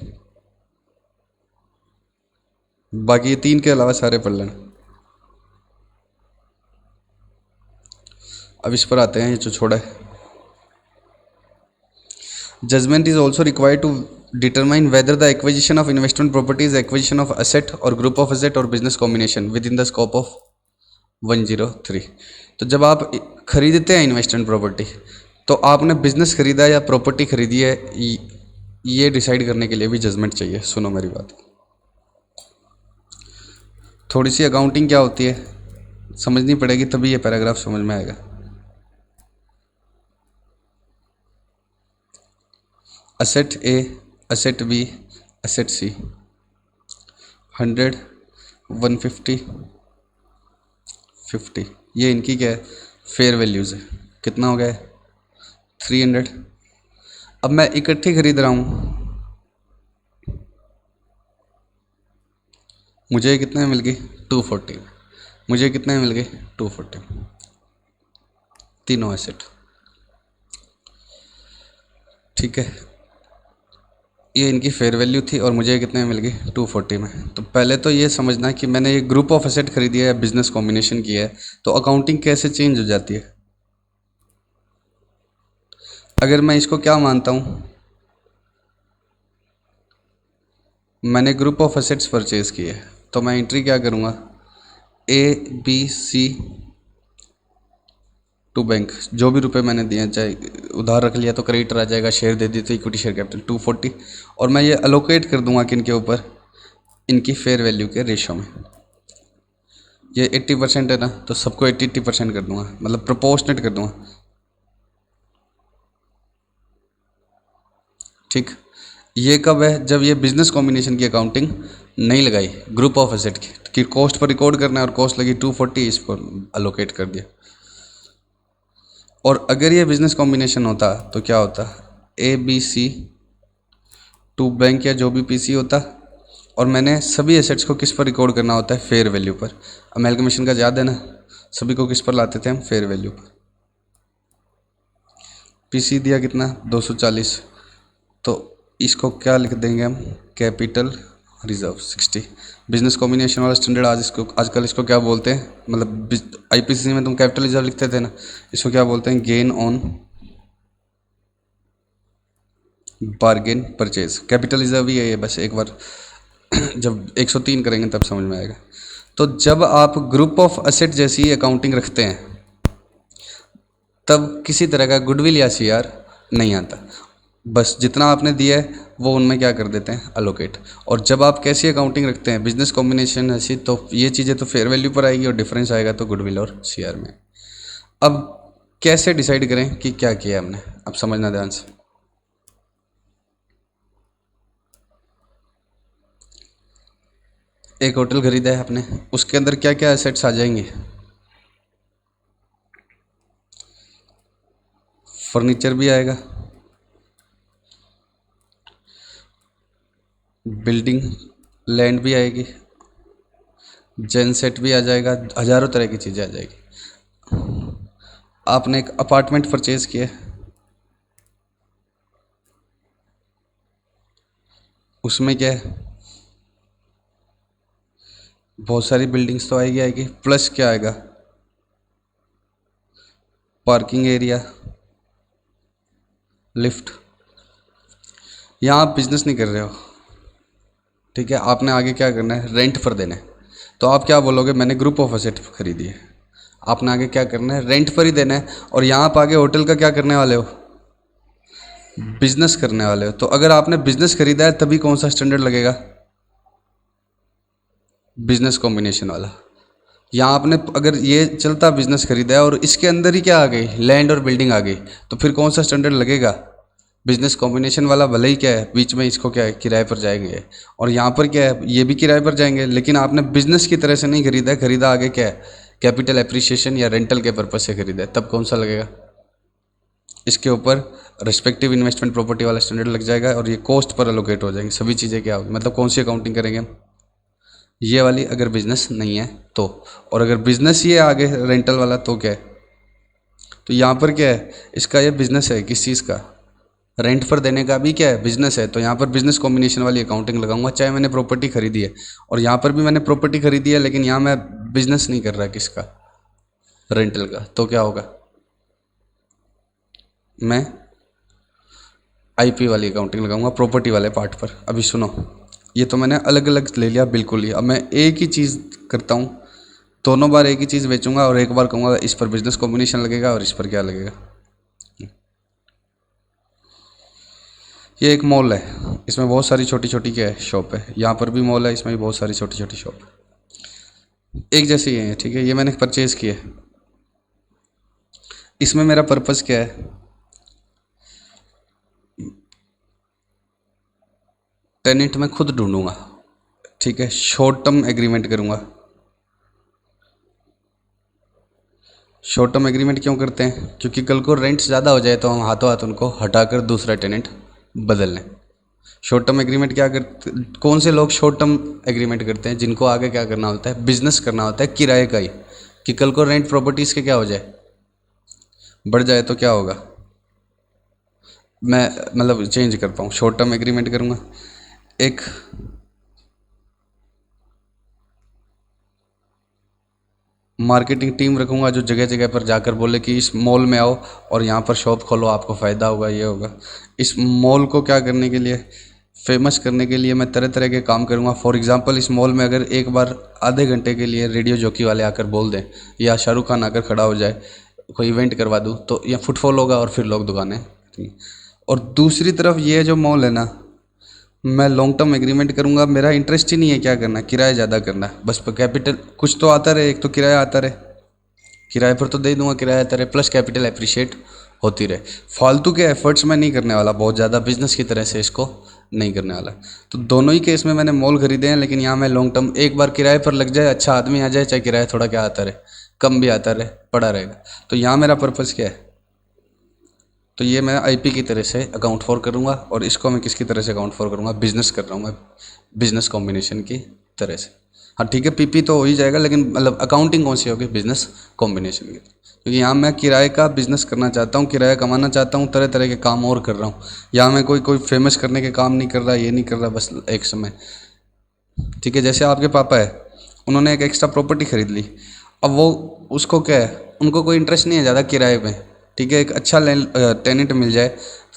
बाकी ये 3 के अलावा सारे पढ़ लेना। अब इस पर आते हैं, ये जो छोड़ा है, judgement is also required to determine whether the acquisition of investment property is acquisition of asset or group of asset or business combination within the scope of 103। तो जब आप खरीदते हैं इन्वेस्टमेंट प्रॉपर्टी, तो आपने बिजनेस खरीदा या property खरीदी है, ये डिसाइड करने के लिए भी जजमेंट चाहिए। सुनो मेरी बात, थोड़ी सी अकाउंटिंग क्या होती है समझनी पड़ेगी, तभी ये पैराग्राफ समझ में आएगा। असेट ए, असेट बी, असेट सी, 100, 150, 50, ये इनकी क्या है, फेयर वैल्यूज़ है। कितना हो गया, 300। अब मैं इकट्ठी खरीद रहा हूँ, मुझे कितने में मिल गई, 240, मुझे कितने में मिल गई, 240, तीनों एसेट, ठीक है। ये इनकी फेयर वैल्यू थी और मुझे कितने में मिल गई, 240 में। तो पहले तो ये समझना कि मैंने ये ग्रुप ऑफ एसेट खरीदी है या बिजनेस कॉम्बिनेशन किया है, तो अकाउंटिंग कैसे चेंज हो जाती है। अगर मैं इसको क्या मानता हूँ, मैंने ग्रुप ऑफ एसेट्स परचेज किए, तो मैं एंट्री क्या करूँगा, ABC टू बैंक, जो भी रुपए मैंने दिए, चाहे उधार रख लिया तो क्रेडिटर आ जाएगा, शेयर दे दिए तो इक्विटी शेयर कैपिटल 240, और मैं ये अलोकेट कर दूंगा किन के ऊपर, इनकी फेयर वैल्यू के रेशो में। ये 80% है ना, तो सबको 80% कर दूंगा, मतलब प्रोपोर्शनेट कर दूंगा, ठीक। ये कब है, जब ये बिजनेस कॉम्बिनेशन की अकाउंटिंग नहीं लगाई, ग्रुप ऑफ एसेट की कॉस्ट पर रिकॉर्ड करना है और कॉस्ट लगी 240, इस पर अलोकेट कर दिया। और अगर ये बिजनेस कॉम्बिनेशन होता तो क्या होता, ABC टू बैंक या जो भी PC होता, और मैंने सभी एसेट्स को किस पर रिकॉर्ड करना होता है, फेयर वैल्यू पर। अमेलगमेशन का याद है ना, सभी को किस पर लाते थे हम, फेयर वैल्यू पर। PC दिया कितना, 240, तो इसको क्या लिख देंगे हम, कैपिटल रिजर्व 60। बिजनेस कॉम्बिनेशन वाला स्टैंडर्ड आजकल इसको क्या बोलते हैं, मतलब IPC में तुम कैपिटल रिजर्व लिखते थे ना, इसको क्या बोलते हैं, gain on bargain purchase. Capital reserve ही है ये, बस एक बार जब 103 करेंगे तब समझ में आएगा। तो जब आप ग्रुप ऑफ एसेट जैसी अकाउंटिंग रखते हैं, तब किसी तरह का गुडविल या CR नहीं आता, बस जितना आपने दिया है वो उनमें क्या कर देते हैं, अलोकेट। और जब आप कैसी अकाउंटिंग रखते हैं, बिजनेस कॉम्बिनेशन ऐसी, तो ये चीज़ें तो फेयर वैल्यू पर आएगी और डिफरेंस आएगा तो गुडविल और CR में। अब कैसे डिसाइड करें कि क्या किया हमने, अब समझना ध्यान से। एक होटल खरीदा है आपने, उसके अंदर क्या क्या एसेट्स आ जाएंगे? फर्नीचर भी आएगा, बिल्डिंग लैंड भी आएगी, जेन सेट भी आ जाएगा, हज़ारों तरह की चीज़ें आ जाएगी। आपने एक अपार्टमेंट परचेज किया, उसमें क्या है, बहुत सारी बिल्डिंग्स तो आएगी आएगी, प्लस क्या आएगा, पार्किंग एरिया, लिफ्ट। यहाँ आप बिजनेस नहीं कर रहे हो, ठीक है, आपने आगे क्या करना है, रेंट पर देना है। तो आप क्या बोलोगे, मैंने ग्रुप ऑफ एसेट खरीदी है। आपने आगे क्या करना है, रेंट पर ही देना है। और यहाँ आप आगे होटल का क्या करने वाले हो, बिजनेस करने वाले हो। तो अगर आपने बिजनेस खरीदा है तभी कौन सा स्टैंडर्ड लगेगा, बिजनेस कॉम्बिनेशन वाला। यहाँ आपने अगर ये चलता बिजनेस खरीदा है और इसके अंदर ही क्या आ गई, लैंड और बिल्डिंग आ गई, तो फिर कौन सा स्टैंडर्ड लगेगा, बिजनेस कॉम्बिनेशन वाला। भले ही क्या है बीच में इसको क्या है, किराए पर जाएंगे, और यहाँ पर क्या है, ये भी किराए पर जाएंगे, लेकिन आपने बिजनेस की तरह से नहीं खरीदा है, खरीदा आगे क्या है, कैपिटल एप्रिसिएशन या रेंटल के पर्पज से खरीदा है, तब कौन सा लगेगा, इसके ऊपर रिस्पेक्टिव इन्वेस्टमेंट प्रॉपर्टी वाला स्टैंडर्ड लग जाएगा। और ये कॉस्ट पर एलोकेट हो जाएंगे सभी चीज़ें, क्या होगी, मतलब कौन सी अकाउंटिंग करेंगे हम, ये वाली, अगर बिजनेस नहीं है तो। और अगर बिजनेस ही है आगे रेंटल वाला तो क्या है, तो यहाँ पर क्या है, इसका ये बिजनेस है, किस चीज़ का, रेंट पर देने का भी क्या है, बिजनेस है। तो यहाँ पर बिजनेस कॉम्बिनेशन वाली अकाउंटिंग लगाऊंगा, चाहे मैंने प्रॉपर्टी खरीदी है। और यहाँ पर भी मैंने प्रॉपर्टी खरीदी है, लेकिन यहाँ मैं बिजनेस नहीं कर रहा किसका, रेंटल का, तो क्या होगा, मैं आईपी वाली अकाउंटिंग लगाऊंगा प्रॉपर्टी वाले पार्ट पर। अभी सुनो, ये तो मैंने अलग अलग ले लिया बिल्कुल ही। अब मैं एक ही चीज़ करता हूँ, दोनों बार एक ही चीज़ बेचूंगा, और एक बार कहूँगा इस पर बिजनेस कॉम्बिनेशन लगेगा और इस पर क्या लगेगा। ये एक मॉल है, इसमें बहुत सारी छोटी छोटी क्या है, शॉप है। यहाँ पर भी मॉल है, इसमें भी बहुत सारी छोटी छोटी शॉप है, एक जैसी है, ठीक है। ये मैंने परचेज़ किया है, इसमें मेरा पर्पज़ क्या है, टेनेंट मैं खुद ढूंढूंगा, ठीक है, शॉर्ट टर्म एग्रीमेंट करूंगा। शॉर्ट टर्म एग्रीमेंट क्यों करते हैं, क्योंकि कल को रेंट ज़्यादा हो जाए तो हम हाथों हाथ उनको हटाकर दूसरा टेनेंट बदल लें। शॉर्ट टर्म एग्रीमेंट क्या करते, कौन से लोग शॉर्ट टर्म एग्रीमेंट करते हैं, जिनको आगे क्या करना होता है, बिजनेस करना होता है किराए का ही, कि कल को रेंट प्रॉपर्टीज़ के क्या हो जाए, बढ़ जाए तो क्या होगा, मैं मतलब चेंज कर पाऊँ, शॉर्ट टर्म एग्रीमेंट करूँगा। एक मार्केटिंग टीम रखूँगा जो जगह जगह पर जाकर बोले कि इस मॉल में आओ और यहाँ पर शॉप खोलो, आपको फ़ायदा होगा, ये होगा। इस मॉल को क्या करने के लिए, फेमस करने के लिए मैं तरह तरह के काम करूँगा। फॉर एग्जांपल, इस मॉल में अगर एक बार आधे घंटे के लिए रेडियो जॉकी वाले आकर बोल दें, या शाहरुख खान आकर खड़ा हो जाए, कोई इवेंट करवा दूँ, तो यह फुटफॉल होगा और फिर लोग दुकानें। और दूसरी तरफ ये जो मॉल है ना, मैं लॉन्ग टर्म एग्रीमेंट करूँगा, मेरा इंटरेस्ट ही नहीं है क्या करना, किराया ज़्यादा करना, बस पर कैपिटल कुछ तो आता रहे, एक तो किराया आता रहे, किराए पर तो दे दूंगा, किराया आता रहे, प्लस कैपिटल अप्रिशिएट होती रहे। फालतू के एफर्ट्स मैं नहीं करने वाला, बहुत ज़्यादा बिजनेस की तरह से इसको नहीं करने वाला। तो दोनों ही केस में मैंने मॉल खरीदे हैं, लेकिन यहाँ मैं लॉन्ग टर्म, एक बार किराए पर लग जाए, अच्छा आदमी आ जाए, चाहे किराया थोड़ा क्या आता रहे, कम भी आता रहे, पड़ा रहेगा। तो यहाँ मेरा पर्पज़ क्या है, तो ये मैं आईपी की तरह से अकाउंट फॉर करूँगा, और इसको मैं किसकी तरह से अकाउंट फॉर करूँगा, बिजनेस कर रहा हूँ मैं, बिजनेस कॉम्बिनेशन की तरह से। हाँ ठीक है, पीपी तो हो ही जाएगा, लेकिन मतलब अकाउंटिंग कौन सी होगी, बिजनेस कॉम्बिनेशन की। क्योंकि यहाँ मैं किराए का बिजनेस करना चाहता हूँ, किराया कमाना चाहता हूँ, तरह तरह के काम और कर रहा हूँ। यहाँ मैं कोई कोई फेमस करने के काम नहीं कर रहा, ये नहीं कर रहा, बस एक समय, ठीक है। जैसे आपके पापा है, उन्होंने एक एक्स्ट्रा प्रॉपर्टी खरीद ली, अब वो उसको क्या है, उनको कोई इंटरेस्ट नहीं है ज़्यादा किराए में, ठीक है। एक अच्छा टेनेंट मिल जाए,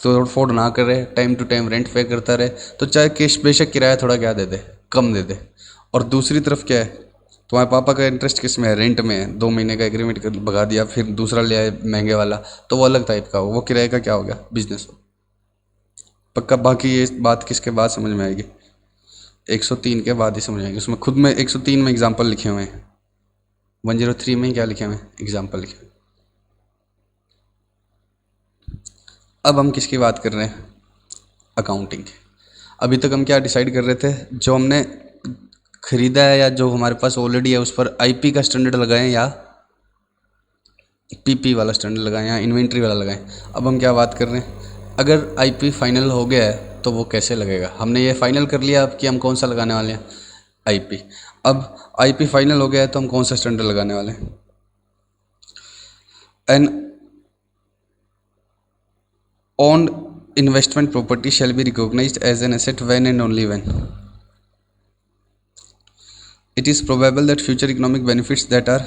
तो फोर्ड ना करे, टाइम टू टाइम रेंट पे करता रहे, तो चाहे कैश बेशक किराया थोड़ा क्या दे दे, कम दे दे। और दूसरी तरफ क्या है, तुम्हारे पापा का इंटरेस्ट किस में है, रेंट में है, 2 महीने का एग्रीमेंट कर भगा दिया, फिर दूसरा ले आए महंगे वाला, तो वो अलग टाइप का हो, वो किराए का क्या हो गया, बिजनेस हो पक्का। बाकी ये बात किसके बाद समझ में आएगी, 103 के बाद ही समझ आएगी। उसमें खुद में 103 में एग्जाम्पल लिखे हुए हैं, 103 में क्या लिखे हुए हैं, एग्जाम्पल लिखे हुए हैं। अब हम किसकी बात कर रहे हैं? अकाउंटिंग। अभी तक हम क्या डिसाइड कर रहे थे? जो हमने खरीदा है या जो हमारे पास ऑलरेडी है उस पर आईपी का स्टैंडर्ड लगाएं या पीपी वाला स्टैंडर्ड लगाएं या इन्वेंट्री वाला लगाएं। अब हम क्या बात कर रहे हैं? अगर आईपी फाइनल हो गया है तो वो कैसे लगेगा? हमने ये फाइनल कर लिया अब कि हम कौन सा लगाने वाले हैं? आईपी। अब आईपी फाइनल हो गया है तो हम कौन सा स्टैंडर्ड लगाने वाले हैं? An owned investment property shall be recognized as an asset when and only when it is probable that future economic benefits that are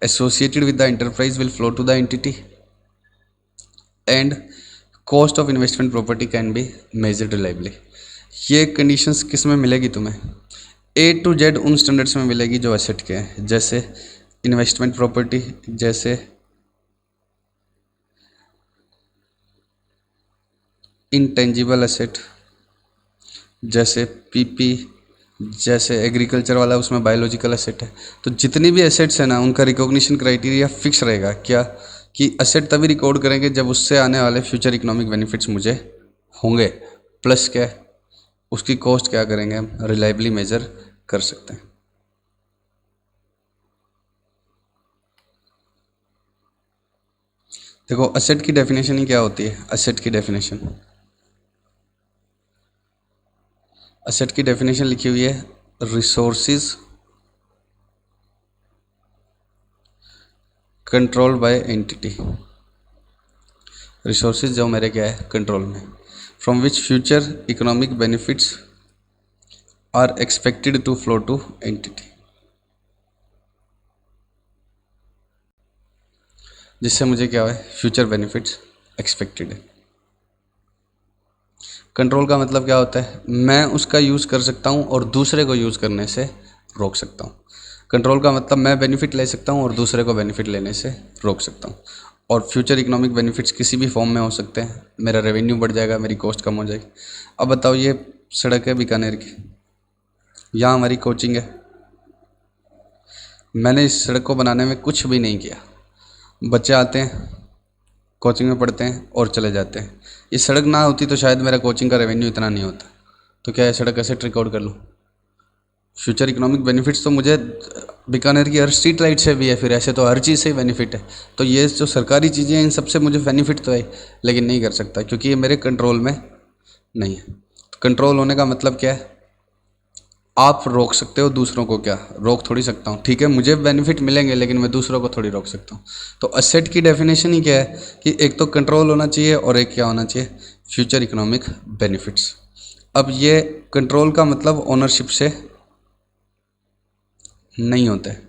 associated with the enterprise will flow to the entity and cost of investment property can be measured reliably। ये conditions किस में मिलेगी तुम्हें? ए to Z उन standards में मिलेगी जो asset के हैं, जैसे इन्वेस्टमेंट प्रॉपर्टी, जैसे इंटेंजिबल एसेट, जैसे पीपी, जैसे एग्रीकल्चर वाला उसमें बायोलॉजिकल एसेट है। तो जितनी भी एसेट्स हैं ना उनका रिकॉग्निशन क्राइटेरिया फिक्स रहेगा। क्या कि एसेट तभी रिकॉर्ड करेंगे जब उससे आने वाले फ्यूचर इकोनॉमिक बेनिफिट्स मुझे होंगे, प्लस क्या उसकी कॉस्ट क्या करेंगे हम रिलायबली मेजर कर सकते हैं। देखो एसेट की डेफिनेशन ही क्या होती है? एसेट की डेफिनेशन लिखी हुई है, resources control by entity. Resources जो मेरे क्या है कंट्रोल में, from which future economic benefits are expected to flow to entity, जिससे मुझे क्या है फ्यूचर बेनिफिट्स एक्सपेक्टेड है। कंट्रोल का मतलब क्या होता है? मैं उसका यूज़ कर सकता हूँ और दूसरे को यूज़ करने से रोक सकता हूँ। कंट्रोल का मतलब मैं बेनिफिट ले सकता हूँ और दूसरे को बेनिफिट लेने से रोक सकता हूँ। और फ्यूचर इकोनॉमिक बेनिफिट्स किसी भी फॉर्म में हो सकते हैं। मेरा रेवेन्यू बढ़ जाएगा, मेरी कॉस्ट कम हो जाएगी। अब बताओ, ये सड़क है बीकानेर की, यहाँ हमारी कोचिंग है। मैंने इस सड़क को बनाने में कुछ भी नहीं किया। बच्चे आते हैं, कोचिंग में पढ़ते हैं और चले जाते हैं। ये सड़क ना होती तो शायद मेरा कोचिंग का रेवेन्यू इतना नहीं होता। तो क्या है सड़क ऐसे रिकॉर्ड कर लूँ? फ्यूचर इकोनॉमिक बेनिफिट्स तो मुझे बीकानेर की हर स्ट्रीट लाइट से भी है, फिर ऐसे तो हर चीज़ से ही बेनिफिट है। तो ये जो सरकारी चीज़ें हैं इन सबसे मुझे बेनिफिट तो है, लेकिन नहीं कर सकता क्योंकि ये मेरे कंट्रोल में नहीं है। कंट्रोल होने का मतलब क्या है? आप रोक सकते हो, दूसरों को क्या रोक थोड़ी सकता हूँ। ठीक है, मुझे बेनिफिट मिलेंगे लेकिन मैं दूसरों को थोड़ी रोक सकता हूँ। तो असेट की डेफिनेशन ही क्या है कि एक तो कंट्रोल होना चाहिए और एक क्या होना चाहिए? Future economic benefits. अब ये कंट्रोल का मतलब ओनरशिप से नहीं होता है।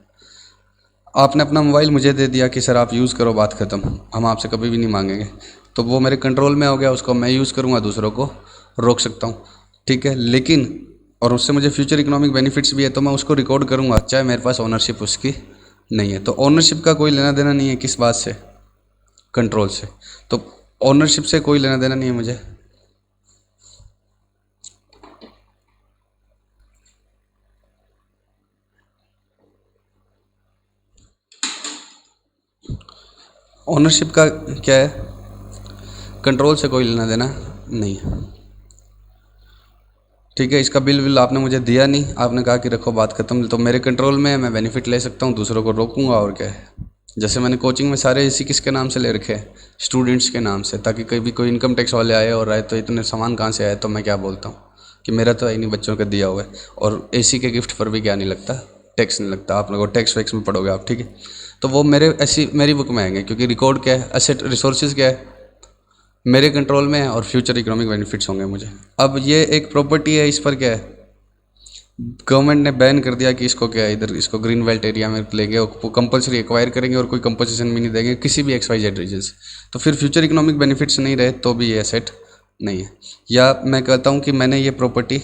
आपने अपना मोबाइल मुझे दे दिया कि सर आप यूज़ करो, बात ख़त्म, हम आपसे कभी भी नहीं मांगेंगे, तो वो मेरे कंट्रोल में हो गया, उसको मैं यूज़ करूँगा, दूसरों को रोक सकता हूँ। ठीक है, लेकिन और उससे मुझे फ्यूचर इकोनॉमिक बेनिफिट्स भी है तो मैं उसको रिकॉर्ड करूँगा चाहे मेरे पास ओनरशिप उसकी नहीं है। तो ओनरशिप का कोई लेना देना नहीं है किस बात से? कंट्रोल से। तो ओनरशिप से कोई लेना देना नहीं है मुझे। ओनरशिप का क्या है? कंट्रोल से कोई लेना देना नहीं है। ठीक है, इसका बिल आपने मुझे दिया नहीं, आपने कहा कि रखो, बात खत्म। तो मेरे कंट्रोल में है, मैं बेनिफिट ले सकता हूँ, दूसरों को रोकूंगा और क्या है। जैसे मैंने कोचिंग में सारे एसी किसके नाम से ले रखे हैं? स्टूडेंट्स के नाम से, ताकि कभी कोई इनकम टैक्स वाले आए और आए तो इतने सामान कहाँ से आए, तो मैं क्या बोलता हूँ कि मेरा तो है नहीं, बच्चों का दिया हुआ है। और एसी के गिफ्ट पर भी क्या नहीं लगता? टैक्स नहीं लगता। आप लोगों को टैक्स वैक्स में पढ़ोगे आप, ठीक है। तो वो मेरे ऐसी मेरी बुक में आएंगे क्योंकि रिकॉर्ड क्या है? एसेट रिसोर्सेज क्या है? मेरे कंट्रोल में है और फ्यूचर इकोनॉमिक बेनिफिट्स होंगे मुझे। अब ये एक प्रॉपर्टी है, इस पर क्या है? गवर्नमेंट ने बैन कर दिया कि इसको क्या है, इधर इसको ग्रीन बेल्ट एरिया में लेंगे और कंपलसरी एक्वायर करेंगे और कोई कंपनसेशन भी नहीं देंगे किसी भी XYZ रीजन से। तो फिर फ्यूचर इकोनॉमिक बेनिफिट्स नहीं रहे तो भी ये एसेट नहीं है। या मैं कहता हूँ कि मैंने ये प्रॉपर्टी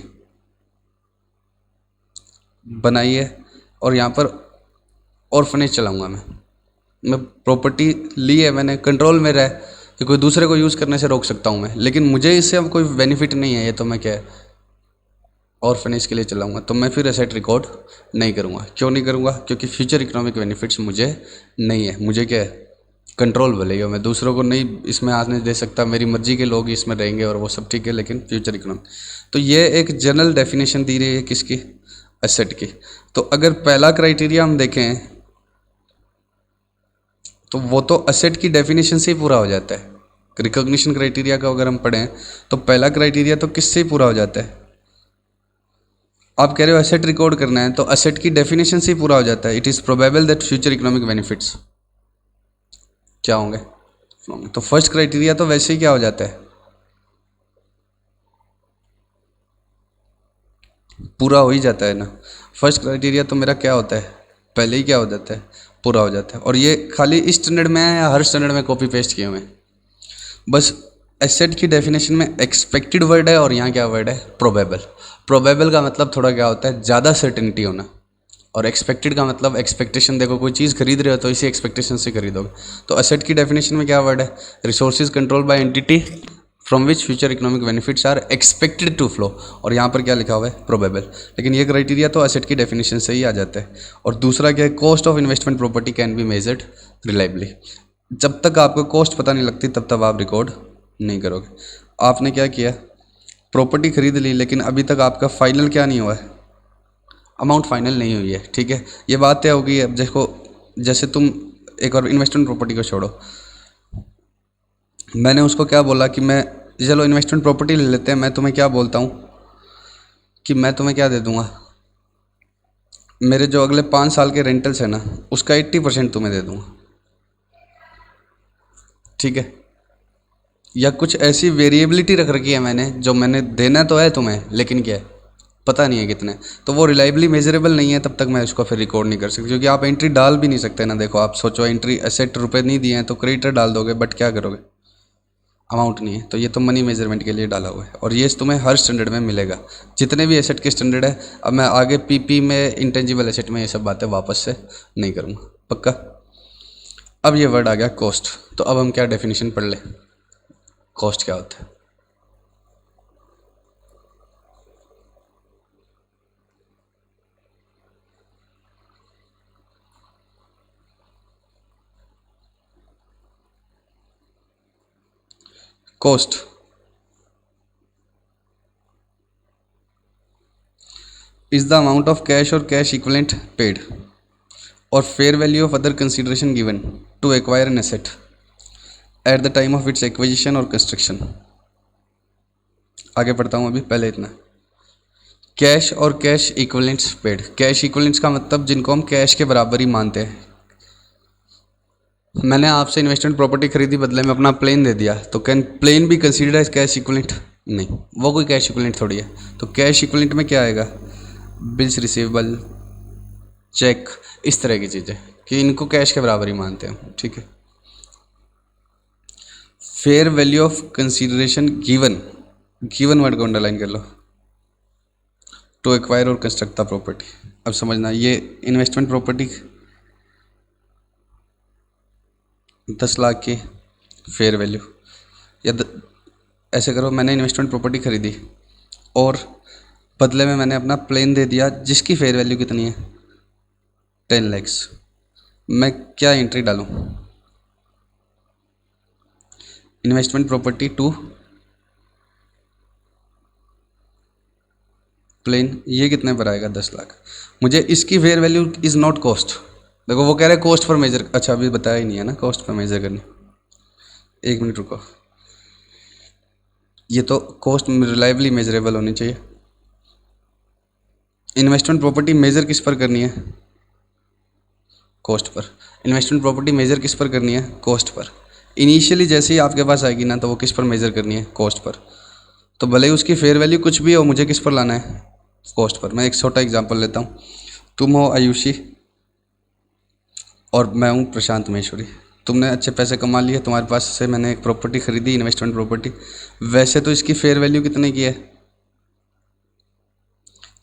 बनाई है और यहाँ पर ऑर्फनेज चलाऊँगा मैं प्रॉपर्टी ली है, मैंने कंट्रोल में रहा है कि कोई दूसरे को यूज़ करने से रोक सकता हूँ मैं, लेकिन मुझे इससे अब कोई बेनिफिट नहीं है। ये तो मैं क्या है ऑर्फनेज के लिए चलाऊंगा, तो मैं फिर एसेट रिकॉर्ड नहीं करूँगा। क्यों नहीं करूँगा? क्योंकि फ्यूचर इकोनॉमिक बेनिफिट्स मुझे नहीं है। मुझे क्या है? कंट्रोल भले ही हो, मैं दूसरों को नहीं इसमें आने दे सकता, मेरी मर्जी के लोग इसमें रहेंगे और वो सब ठीक है, लेकिन फ्यूचर इकोनॉमी। तो ये एक जनरल डेफिनेशन दी रही है किसकी, एसेट की। तो अगर पहला क्राइटेरिया हम देखें तो वो तो एसेट की डेफिनेशन से ही पूरा हो जाता है। रिकॉग्निशन क्राइटेरिया का अगर हम पढ़ें तो पहला क्राइटेरिया तो किससे ही पूरा हो जाता है। आप कह रहे हो एसेट रिकॉर्ड करना है, तो एसेट की डेफिनेशन से ही पूरा हो जाता है। It is probable that future economic benefits क्या होंगे, तो फर्स्ट क्राइटेरिया तो वैसे ही क्या हो जाता है, पूरा हो ही जाता है ना। फर्स्ट क्राइटेरिया तो मेरा क्या होता है, पहले ही क्या हो जाता है, पूरा हो जाता है। और ये खाली इस स्टैंडर्ड में है या हर स्टैंडर्ड में कॉपी पेस्ट किए हुए हैं। बस एसेट की डेफिनेशन में एक्सपेक्टेड वर्ड है और यहाँ क्या वर्ड है, प्रोबेबल। प्रोबेबल का मतलब थोड़ा क्या होता है, ज़्यादा सर्टेनिटी होना, और एक्सपेक्टेड का मतलब एक्सपेक्टेशन। देखो कोई चीज़ खरीद रहे हो तो इसी एक्सपेक्टेशन से खरीदोगे। तो एसेट की डेफिनेशन में क्या वर्ड है, resources control by entity from which future economic benefits are expected to flow, और यहाँ पर क्या लिखा हुआ है, प्रोबेबल। लेकिन ये क्राइटेरिया तो एसेट की डेफिनेशन से ही आ जाता है। और दूसरा क्या है, cost of investment property can be measured reliably. जब तक आपको कॉस्ट पता नहीं लगती तब तक आप रिकॉर्ड नहीं करोगे। आपने क्या किया, प्रॉपर्टी खरीद ली, लेकिन अभी तक आपका फाइनल क्या नहीं हुआ है, अमाउंट फाइनल नहीं हुई है, ठीक है। ये बात तय हो गई है। अब देखो, जैसे तुम एक और इन्वेस्टमेंट प्रॉपर्टी को छोड़ो, मैंने उसको क्या बोला कि मैं, चलो इन्वेस्टमेंट प्रॉपर्टी ले लेते हैं, मैं तुम्हें क्या बोलता हूँ कि मैं तुम्हें क्या दे दूँगा, मेरे जो अगले 5 साल के रेंटल्स है ना, उसका 80% तुम्हें दे दूँगा, ठीक है। या कुछ ऐसी वेरिएबिलिटी रख रखी है मैंने, जो मैंने देना तो है तुम्हें, लेकिन क्या है, पता नहीं है कितने। तो वो रिलायबली मेजरेबल नहीं है, तब तक मैं इसको फिर रिकॉर्ड नहीं कर सकती, क्योंकि आप एंट्री डाल भी नहीं सकते ना। देखो आप सोचो, एंट्री एसेट रुपए नहीं दिए हैं तो क्रेडिटर डाल दोगे, बट क्या करोगे, अमाउंट नहीं है। तो ये तो मनी मेजरमेंट के लिए डाला हुआ है, और ये तुम्हें हर स्टैंडर्ड में मिलेगा, जितने भी एसेट के स्टैंडर्ड है। अब मैं आगे पीपी में, इंटेंजिबल एसेट में ये सब बातें वापस से नहीं करूँगा, पक्का। अब ये वर्ड आ गया कॉस्ट, तो अब हम क्या डेफिनेशन पढ़ ले, कॉस्ट क्या होता है। Cost is the amount of cash or cash equivalent paid or fair value of other consideration given to acquire an asset at the time of its acquisition or construction। आगे पढ़ता हूँ अभी, पहले इतना। कैश और cash equivalents paid. Cash equivalents का मतलब जिनको हम कैश के बराबर ही मानते हैं। मैंने आपसे इन्वेस्टमेंट प्रॉपर्टी खरीदी, बदले में अपना प्लेन दे दिया, तो कैन प्लेन भी कंसीडर एज कैश इक्विवेलेंट? नहीं, वो कोई कैश इक्विवेलेंट थोड़ी है। तो कैश इक्विवेलेंट में क्या आएगा, बिल्स रिसीवेबल, चेक, इस तरह की चीज़ें, कि इनको कैश के बराबर ही मानते हैं, ठीक है। Fair value of consideration given, given word को अंडरलाइन कर लो, टू एक्वायर और कंस्ट्रक्ट द प्रॉपर्टी। अब समझना, ये इन्वेस्टमेंट प्रॉपर्टी 10 लाख की फेयर वैल्यू, या ऐसे करो, मैंने इन्वेस्टमेंट प्रॉपर्टी खरीदी और बदले में मैंने अपना प्लेन दे दिया, जिसकी फेयर वैल्यू कितनी है, 10 लाख। मैं क्या एंट्री डालूं, इन्वेस्टमेंट प्रॉपर्टी टू प्लेन, ये कितने पर आएगा, 10 लाख। मुझे इसकी fair value is not cost. देखो वो कह रहे हैं कॉस्ट पर मेजर, अच्छा अभी बताया ही नहीं है ना कॉस्ट पर मेजर करनी। एक मिनट रुको, ये तो कॉस्ट रिलायबली मेजरेबल होनी चाहिए। इन्वेस्टमेंट प्रॉपर्टी मेजर किस पर करनी है, cost per. Investment property major किस पर करनी है, कॉस्ट पर। इनिशियली जैसे ही आपके पास आएगी ना, तो वो किस पर मेजर करनी है, कॉस्ट पर। तो भले ही उसकी फेयर वैल्यू कुछ भी हो, मुझे किस पर लाना है, कॉस्ट पर। मैं एक छोटा एग्जांपल लेता हूँ, तुम हो आयुषी और मैं हूँ प्रशांत महेश्वरी। तुमने अच्छे पैसे कमा लिए, तुम्हारे पास से मैंने एक प्रॉपर्टी खरीदी, इन्वेस्टमेंट प्रॉपर्टी। वैसे तो इसकी फेयर वैल्यू कितने की है,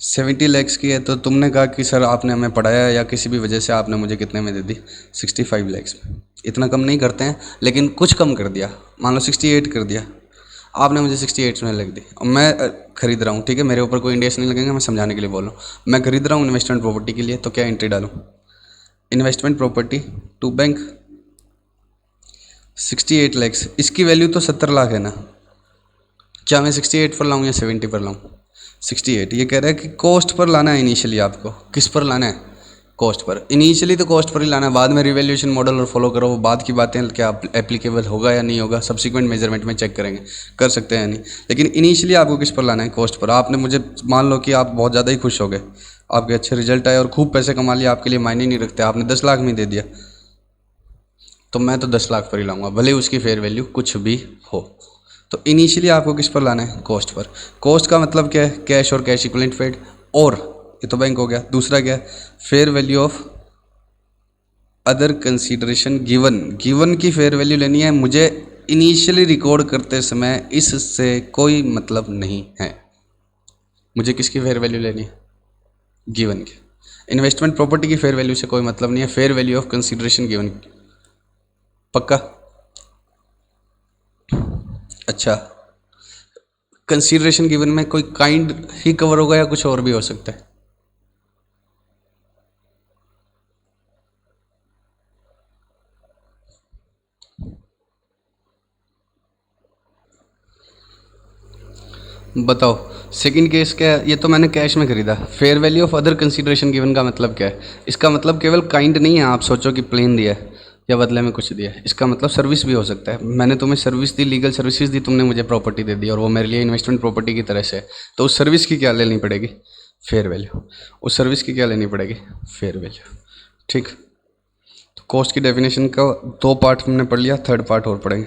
70 लाख की है। तो तुमने कहा कि सर आपने हमें पढ़ाया, या किसी भी वजह से आपने मुझे कितने में दे दी, 65 लाख में। इतना कम नहीं करते हैं, लेकिन कुछ कम कर दिया, मान लो 68 कर दिया, आपने मुझे 68 में लग दी। और मैं खरीद रहा हूँ, ठीक है, मेरे ऊपर कोई इंडेक्स नहीं लगेगा, मैं समझाने के लिए बोल रहा हूँ। मैं खरीद रहा हूँ इन्वेस्टमेंट प्रॉपर्टी के लिए, तो क्या एंट्री डालूँ, investment property to bank, 68 lakhs, इसकी वैल्यू तो 70 लाख है ना, क्या मैं 68 पर लाऊं या 70 पर लाऊं? 68। ये कह रहा है कि कॉस्ट पर लाना है इनिशियली, आपको किस पर लाना है? Cost per. इनिशियली तो कॉस्ट पर ही लाना है, बाद में रिवैल्यूएशन मॉडल और फॉलो करो, वो बाद की बातें, क्या एप्लीकेबल होगा या नहीं होगा सब्सिक्वेंट मेजरमेंट में चेक करेंगे, कर सकते हैं या नहीं। लेकिन इनिशियली आपको किस पर लाना है? Cost per. आपने मुझे, मान लो कि आप बहुत ज़्यादा ही खुश हो गए, आपके अच्छे रिजल्ट आए और खूब पैसे कमा लिए, आपके लिए मायने नहीं रखते, आपने 10 लाख में दे दिया, तो मैं तो 10 लाख पर ही लाऊंगा, भले उसकी फेयर वैल्यू कुछ भी हो। तो इनिशियली आपको किस पर लाना है? Cost per. कॉस्ट का मतलब क्या है? कैश और कैश इक्विवेलेंट पेड, और ये तो बैंक हो गया। दूसरा क्या है? Fair value of other consideration given. Given की फेयर वैल्यू लेनी है मुझे, इनिशियली रिकॉर्ड करते समय इससे कोई मतलब नहीं है। मुझे किसकी फेयर वैल्यू लेनी है? गिवन की। इन्वेस्टमेंट प्रॉपर्टी की फेयर वैल्यू से कोई मतलब नहीं है, fair value of consideration given. पक्का? अच्छा, कंसीडरेशन गिवन में कोई काइंड ही कवर होगा या कुछ और भी हो सकता है? बताओ। सेकंड केस क्या है? ये तो मैंने कैश में खरीदा। Fair value of other consideration given का मतलब क्या है? इसका मतलब केवल काइंड नहीं है, आप सोचो कि प्लेन दिया है या बदले में कुछ दिया है। इसका मतलब सर्विस भी हो सकता है। मैंने तुम्हें सर्विस दी, लीगल सर्विसेज दी, तुमने मुझे प्रॉपर्टी दे दी और वो मेरे लिए इन्वेस्टमेंट प्रॉपर्टी की तरह से है, तो उस सर्विस की क्या लेनी पड़ेगी? Fair value. उस सर्विस की क्या लेनी पड़ेगी? Fair value. ठीक। तो कॉस्ट की डेफिनेशन का 2 पार्ट हमने पढ़ लिया, थर्ड पार्ट और पढ़ेंगे।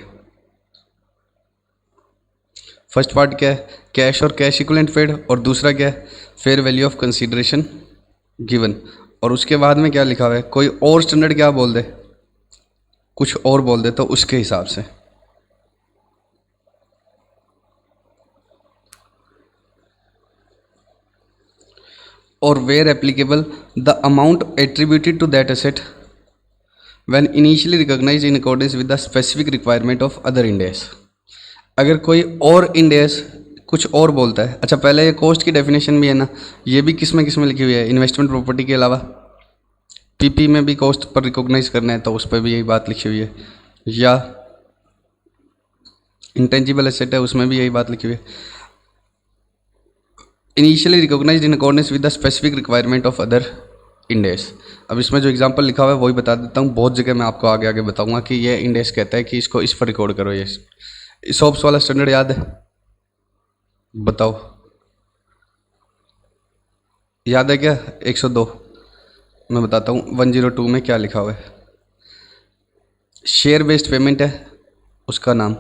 फर्स्ट पार्ट क्या है? कैश और कैश इक्विवेलेंट पेड, और दूसरा क्या है? Fair value of consideration given. और उसके बाद में क्या लिखा हुआ है? कोई और स्टैंडर्ड क्या बोल दे, कुछ और बोल दे तो उसके हिसाब से। और where applicable the amount attributed to that asset when initially recognised in accordance with the specific requirement of other Ind AS. अगर कोई और इंडेस कुछ और बोलता है। अच्छा, पहले ये कॉस्ट की डेफिनेशन भी है ना, ये भी किस में लिखी हुई है? इन्वेस्टमेंट प्रॉपर्टी के अलावा पीपी में भी कॉस्ट पर रिकॉग्नाइज करना है तो उस पर भी यही बात लिखी हुई है, या इंटेंजिबल एसेट है उसमें भी यही बात लिखी हुई है, initially recognised in accordance with the specific requirement of other Ind AS. अब इसमें जो एग्जांपल लिखा हुआ है वही बता देता हूँ, बहुत जगह मैं आपको आगे आगे बताऊंगा कि ये इंडेस कहता है कि इसको इस पर रिकॉर्ड करो। ये इसॉप्स वाला स्टैंडर्ड याद है? बताओ, याद है क्या? 102। मैं बताता हूँ 102 में क्या लिखा हुआ है। शेयर बेस्ड पेमेंट है उसका नाम।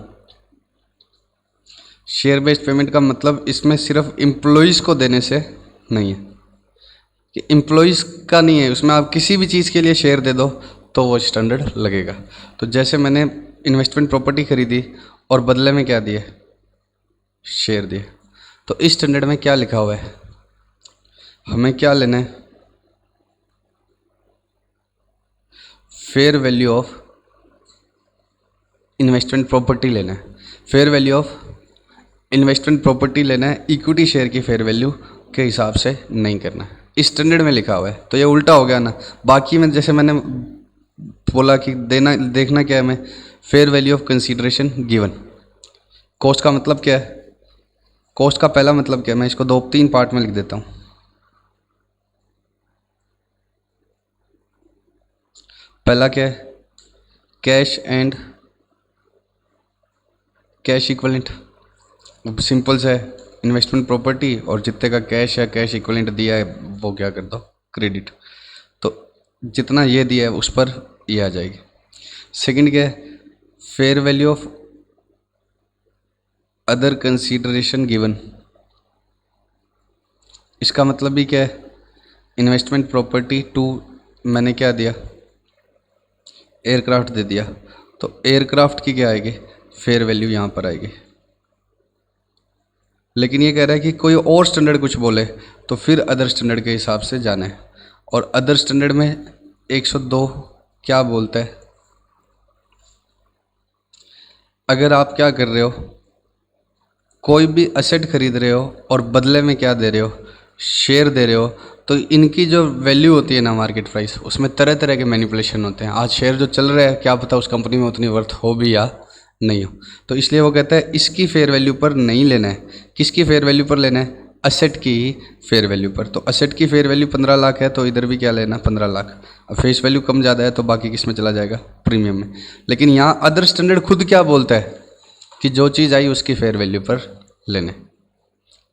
शेयर बेस्ड पेमेंट का मतलब इसमें सिर्फ एम्प्लॉयज़ को देने से नहीं है, कि एम्प्लॉयज़ का नहीं है, उसमें आप किसी भी चीज़ के लिए शेयर दे दो तो वो स्टैंडर्ड लगेगा। तो जैसे मैंने इन्वेस्टमेंट प्रॉपर्टी खरीदी और बदले में क्या दिए? शेयर दिए। तो इस स्टैंडर्ड में क्या लिखा हुआ है? हमें क्या लेना है? Fair value of investment property लेना है। Fair value of investment property लेना है, इक्विटी शेयर की फेयर वैल्यू के हिसाब से नहीं करना है। इस स्टैंडर्ड में लिखा हुआ है तो ये उल्टा हो गया ना। बाकी में जैसे मैंने बोला कि देना, देखना क्या है हमें? Fair value of consideration given. Cost का मतलब क्या है? कॉस्ट का पहला मतलब क्या है? मैं इसको 2-3 पार्ट में लिख देता हूँ। पहला क्या है? Cash and cash equivalent. Simple से है, इन्वेस्टमेंट प्रॉपर्टी और जितने का कैश है, कैश इक्विवेलेंट दिया है, वो क्या कर दो? क्रेडिट। तो जितना ये दिया है उस पर ये आ जाएगी। सेकंड क्या है? Fair value of other consideration given. इसका मतलब भी क्या है? इन्वेस्टमेंट प्रॉपर्टी टू, मैंने क्या दिया? एयरक्राफ्ट दे दिया, तो एयरक्राफ्ट की क्या आएगी? फेयर वैल्यू यहाँ पर आएगी। लेकिन ये कह रहा है कि कोई और स्टैंडर्ड कुछ बोले तो फिर अदर स्टैंडर्ड के हिसाब से जाना है। और अदर स्टैंडर्ड में 102 क्या बोलता है? अगर आप क्या कर रहे हो, कोई भी असेट खरीद रहे हो और बदले में क्या दे रहे हो? शेयर दे रहे हो, तो इनकी जो वैल्यू होती है ना मार्केट प्राइस, उसमें तरह तरह के मैनिपुलेशन होते हैं। आज शेयर जो चल रहा है क्या पता उस कंपनी में उतनी वर्थ हो भी या नहीं हो। तो इसलिए वो कहता है इसकी फेयर वैल्यू पर नहीं लेना है। किसकी फेयर वैल्यू पर लेना है? असेट की फेयर वैल्यू पर। तो असेट की फेयर वैल्यू 15 लाख है, तो इधर भी क्या लेना? 15 लाख। अब फेस वैल्यू कम ज़्यादा है तो बाकी किस में चला जाएगा? प्रीमियम में। लेकिन यहाँ अदर स्टैंडर्ड खुद क्या बोलता है कि जो चीज़ आई उसकी फेयर वैल्यू पर लेना है,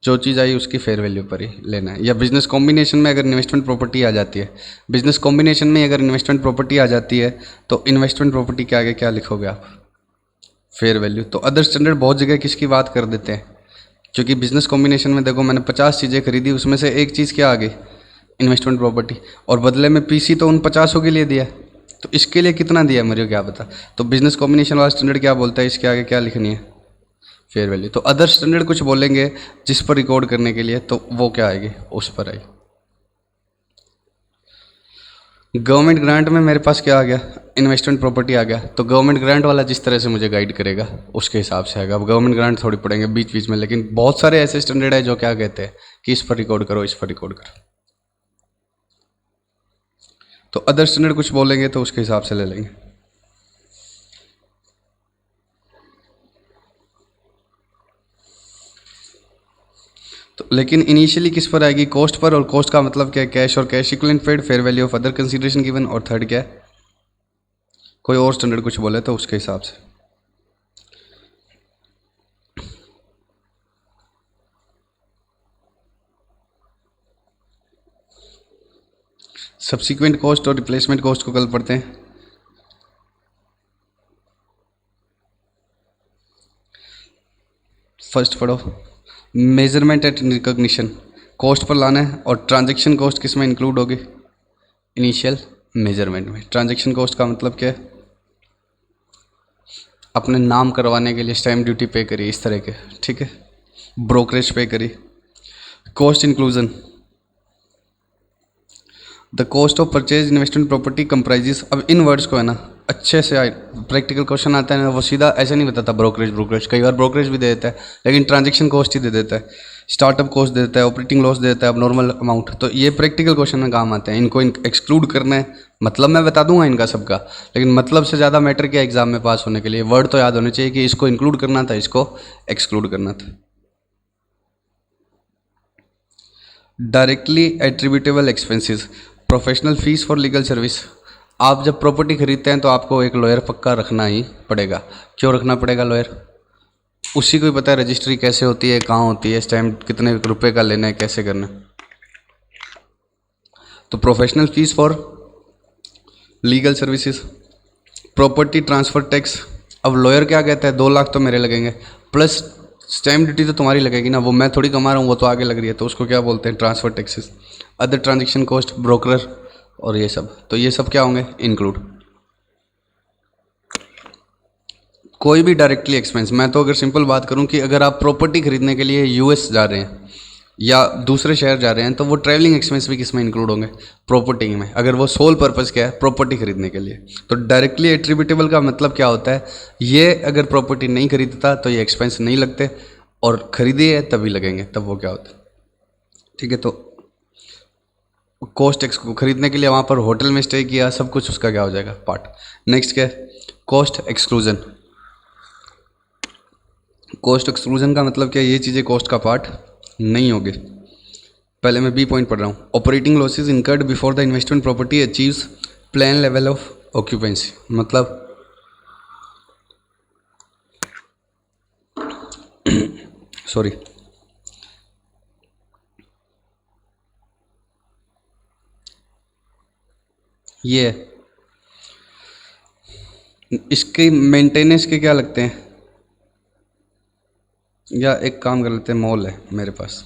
जो चीज़ आई उसकी फेयर वैल्यू पर ही लेना है। या बिजनेस कॉम्बिनेशन में अगर इन्वेस्टमेंट प्रॉपर्टी आ जाती है, बिजनेस कॉम्बिनेशन में अगर इन्वेस्टमेंट प्रॉपर्टी आ जाती है तो इन्वेस्टमेंट प्रॉपर्टी के आगे क्या लिखोगे आप? Fair value. तो अदर स्टैंडर्ड बहुत जगह किसकी बात कर देते हैं, क्योंकि बिजनेस कॉम्बिनेशन में देखो मैंने 50 चीज़ें खरीदी, उसमें से एक चीज़ क्या आ गई? Investment property. और बदले में पीसी तो उन 50 के लिए दिया, तो इसके लिए कितना दिया मेरे को क्या पता। तो बिजनेस कॉम्बिनेशन वाला स्टैंडर्ड क्या बोलता है, इसके आगे क्या लिखनी है? Fair value. तो अदर स्टैंडर्ड कुछ बोलेंगे जिस पर रिकॉर्ड करने के लिए, तो वो क्या आएगी? उस पर आएगी। गवर्नमेंट ग्रांट में मेरे पास क्या आ गया? इन्वेस्टमेंट प्रॉपर्टी आ गया। तो गवर्नमेंट ग्रांट वाला जिस तरह से मुझे गाइड करेगा उसके हिसाब से आएगा। अब गवर्नमेंट ग्रांट थोड़ी पढ़ेंगे बीच बीच में, लेकिन बहुत सारे ऐसे स्टैंडर्ड है जो क्या कहते हैं कि इस पर रिकॉर्ड करो, इस पर रिकॉर्ड करो। तो अदर स्टैंडर्ड कुछ बोलेंगे तो उसके हिसाब से ले लेंगे। तो लेकिन इनिशियली किस पर आएगी? Cost per. और कॉस्ट का मतलब क्या है? कैश और cash equivalent paid, fair value of other consideration given, और थर्ड क्या है? कोई और स्टैंडर्ड कुछ बोले तो उसके हिसाब से। सब्सिक्वेंट कॉस्ट और रिप्लेसमेंट कॉस्ट को कल पढ़ते हैं। फर्स्ट पढ़ो, measurement eight recognition. Cost per लाना है, और ट्रांजैक्शन कॉस्ट किस में इंक्लूड होगी? इनिशियल मेजरमेंट में। ट्रांजैक्शन कॉस्ट का मतलब क्या है? अपने नाम करवाने के लिए स्टैम्प ड्यूटी पे करी, इस तरह के, ठीक है, ब्रोकरेज पे करी। Cost inclusion, the cost of purchase investment property comprises. अब इन वर्ड्स को है ना अच्छे से प्रैक्टिकल क्वेश्चन आता है ना, वो सीधा ऐसे नहीं बताता ब्रोकरेज ब्रोकरेज, कई बार ब्रोकरेज भी दे देता है, लेकिन ट्रांजैक्शन कॉस्ट ही दे देता है, स्टार्टअप कॉस्ट दे देता है, ऑपरेटिंग लॉस दे देता है, अब नॉर्मल अमाउंट। तो ये प्रैक्टिकल क्वेश्चन में काम आते हैं, इनको एक्सक्लूड करना है। मतलब मैं बता दूंगा इनका सबका, लेकिन मतलब से ज़्यादा मैटर किया एग्जाम में पास होने के लिए, वर्ड तो याद होने चाहिए कि इसको इंक्लूड करना था, इसको एक्सक्लूड करना था। Directly attributable expenses, professional fees for legal service. आप जब प्रॉपर्टी खरीदते हैं तो आपको एक लॉयर पक्का रखना ही पड़ेगा। क्यों रखना पड़ेगा लॉयर? उसी को ही पता है रजिस्ट्री कैसे होती है, कहाँ होती है, स्टैम्प कितने रुपए का लेना है, कैसे करना है। तो professional fees for legal services, property transfer tax. अब लॉयर क्या कहता है? 2 लाख तो मेरे लगेंगे, प्लस स्टैम्प ड्यूटी तो तुम्हारी लगेगी ना, वो मैं थोड़ी कमा रहा हूँ, वो तो आगे लग रही है, तो उसको क्या बोलते हैं? Transfer taxes. Other transaction cost, broker और ये सब, तो ये सब क्या होंगे? इंक्लूड। कोई भी डायरेक्टली एक्सपेंस, मैं तो अगर सिंपल बात करूं कि अगर आप प्रॉपर्टी खरीदने के लिए यूएस जा रहे हैं या दूसरे शहर जा रहे हैं, तो वो ट्रैवलिंग एक्सपेंस भी किस में इंक्लूड होंगे? प्रॉपर्टी में। अगर वो सोल पर्पस क्या है? प्रॉपर्टी खरीदने के लिए। तो डायरेक्टली एट्रीब्यूटेबल का मतलब क्या होता है? ये अगर प्रॉपर्टी नहीं खरीदता तो ये एक्सपेंस नहीं लगते, और खरीदे है तभी लगेंगे, तब वो क्या होता है, ठीक है। तो कॉस्ट एक्स को खरीदने के लिए वहाँ पर होटल में स्टे किया, सब कुछ उसका क्या हो जाएगा? पार्ट। नेक्स्ट क्या है? Cost exclusion. कॉस्ट एक्सक्लूजन का मतलब क्या है? ये चीज़ें कॉस्ट का पार्ट नहीं होगी। पहले मैं बी पॉइंट पढ़ रहा हूँ। Operating losses incurred before the investment property achieves plan level of occupancy. मतलब सॉरी, ये इसके मेंटेनेंस के क्या लगते हैं? या एक काम कर लेते हैं, मॉल है मेरे पास,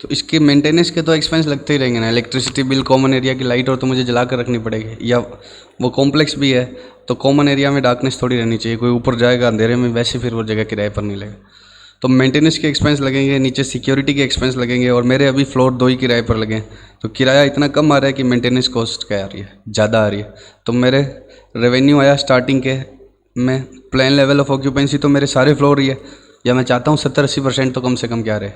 तो इसके मेंटेनेंस के तो एक्सपेंस लगते ही रहेंगे ना। इलेक्ट्रिसिटी बिल, कॉमन एरिया की लाइट और तो मुझे जला कर रखनी पड़ेगी, या वो कॉम्प्लेक्स भी है तो कॉमन एरिया में डार्कनेस थोड़ी रहनी चाहिए, कोई ऊपर जाएगा अंधेरे में, वैसे फिर वो जगह किराए पर नहीं लगेगा। तो मेंटेनेंस के एक्सपेंस लगेंगे, नीचे सिक्योरिटी के एक्सपेंस लगेंगे, और मेरे अभी फ्लोर 2 ही किराए पर लगे हैं, तो किराया इतना कम आ रहा है कि मेंटेनेंस कॉस्ट क्या आ रही है? ज़्यादा आ रही है। तो मेरे रेवेन्यू आया स्टार्टिंग के में, प्लान लेवल ऑफ ऑक्यूपेंसी तो मेरे सारे फ्लोर ही है, या मैं चाहता हूँ 70-80% तो कम से कम क्या रहे,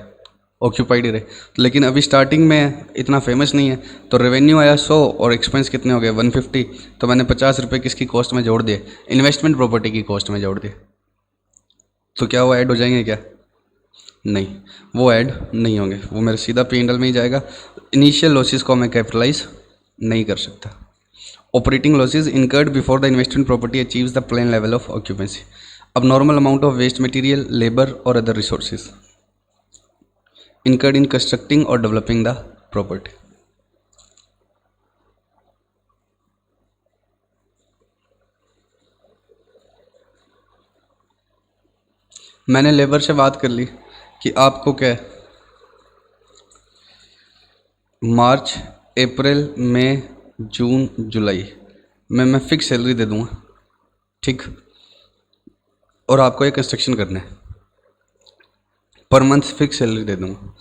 ऑक्यूपाइड ही रहे। लेकिन अभी स्टार्टिंग में इतना फेमस नहीं है, तो रेवेन्यू आया 100 और एक्सपेंस कितने हो गए 150, तो मैंने 50 रुपये किसकी कॉस्ट में जोड़ दिए, इन्वेस्टमेंट प्रॉपर्टी की कॉस्ट में जोड़ दिए। तो क्या वो ऐड हो जाएंगे क्या? नहीं, वो ऐड नहीं होंगे, वो मेरे सीधा P&L में ही जाएगा। इनिशियल लॉसेस को मैं कैपिटलाइज नहीं कर सकता। Operating losses incurred before the investment property achieves the planned level of occupancy. अब normal amount of waste material, labour और other resources incurred in constructing or developing the property. मैंने labour से बात कर ली कि आपको क्या है, मार्च, अप्रैल, मई, जून, जुलाई में मैं फिक्स सैलरी दे दूंगा, ठीक, और आपको ये कंस्ट्रक्शन करना है, पर मंथ फिक्स सैलरी दे दूंगा।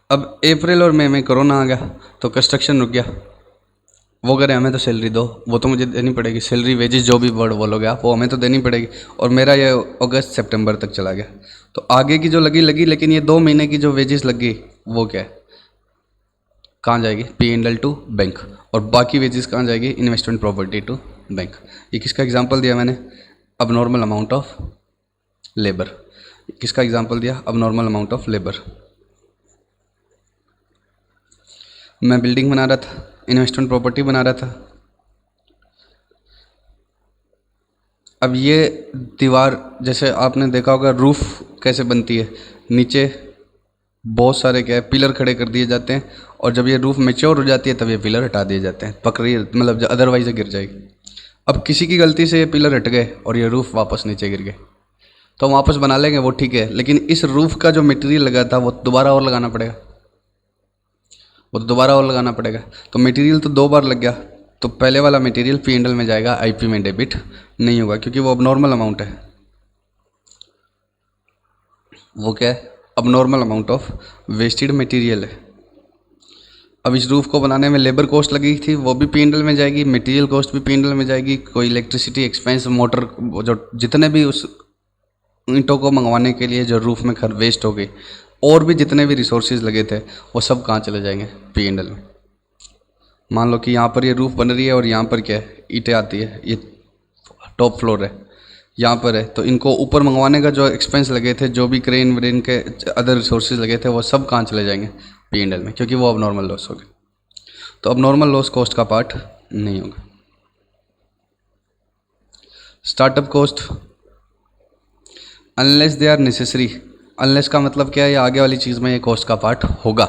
अब अप्रैल और मई में कोरोना आ गया तो कंस्ट्रक्शन रुक गया, वो कह रहे हमें तो सैलरी दो, वो तो मुझे देनी पड़ेगी, सैलरी वेजेस जो भी वर्ड बोलोगे आप, वो हमें तो देनी पड़ेगी, और मेरा ये अगस्त सितंबर तक चला गया, तो आगे की जो लगी, लेकिन ये 2 महीने की जो वेजेस लग गई वो क्या है, कहाँ जाएगी, P&L टू बैंक, और बाकी वेजेस कहाँ जाएगी, इन्वेस्टमेंट प्रॉपर्टी टू बैंक। ये किसका एग्जांपल दिया मैंने, अब नॉर्मल अमाउंट ऑफ लेबर। किसका एग्जांपल दिया, अब नॉर्मल अमाउंट ऑफ लेबर। मैं बिल्डिंग बना रहा था, इन्वेस्टमेंट प्रॉपर्टी बना रहा था। अब ये दीवार, जैसे आपने देखा होगा रूफ कैसे बनती है, नीचे बहुत सारे क्या है पिलर खड़े कर दिए जाते हैं, और जब ये रूफ मैच्योर हो जाती है तब ये पिलर हटा दिए जाते हैं, पकड़ी मतलब अदरवाइज गिर जाएगी। अब किसी की गलती से ये पिलर हट गए और ये रूफ वापस नीचे गिर गए, तो हम वापस बना लेंगे, वो ठीक है, लेकिन इस रूफ का जो मटेरियल लगा था वो दोबारा और लगाना पड़ेगा, वो तो दोबारा और लगाना पड़ेगा, तो मटेरियल तो 2 बार लग गया, तो पहले वाला मटेरियल P&L में जाएगा, IP में डेबिट नहीं होगा, क्योंकि वो अब नॉर्मल अमाउंट है। वो क्या है, अब normal amount of wasted material है। अब इस रूफ को बनाने में लेबर कॉस्ट लगी थी, वो भी P&L में जाएगी, मटेरियल कॉस्ट भी P&L में जाएगी, कोई इलेक्ट्रिसिटी एक्सपेंस, मोटर, जो जितने भी उस ईंटों को मंगवाने के लिए जो रूफ में वेस्ट हो गई, और भी जितने भी रिसोर्सेज लगे थे वो सब कहाँ चले जाएंगे, P&L में। मान लो कि यहाँ पर ये रूफ बन रही है और यहाँ पर क्या है, ईंटें आती है, ये टॉप फ्लोर है, यहाँ पर है, तो इनको ऊपर मंगवाने का जो एक्सपेंस लगे थे, जो भी क्रेन व्रेन के अदर रिसोर्सेज लगे थे, वो सब कहाँ चले जाएंगे, P&L में, क्योंकि वो अब नॉर्मल लॉस हो गए। तो अब नॉर्मल लॉस कॉस्ट का पार्ट नहीं होगा। Startup cost unless they are necessary, unless का मतलब क्या है, ये आगे वाली चीज़ में ये कॉस्ट का पार्ट होगा।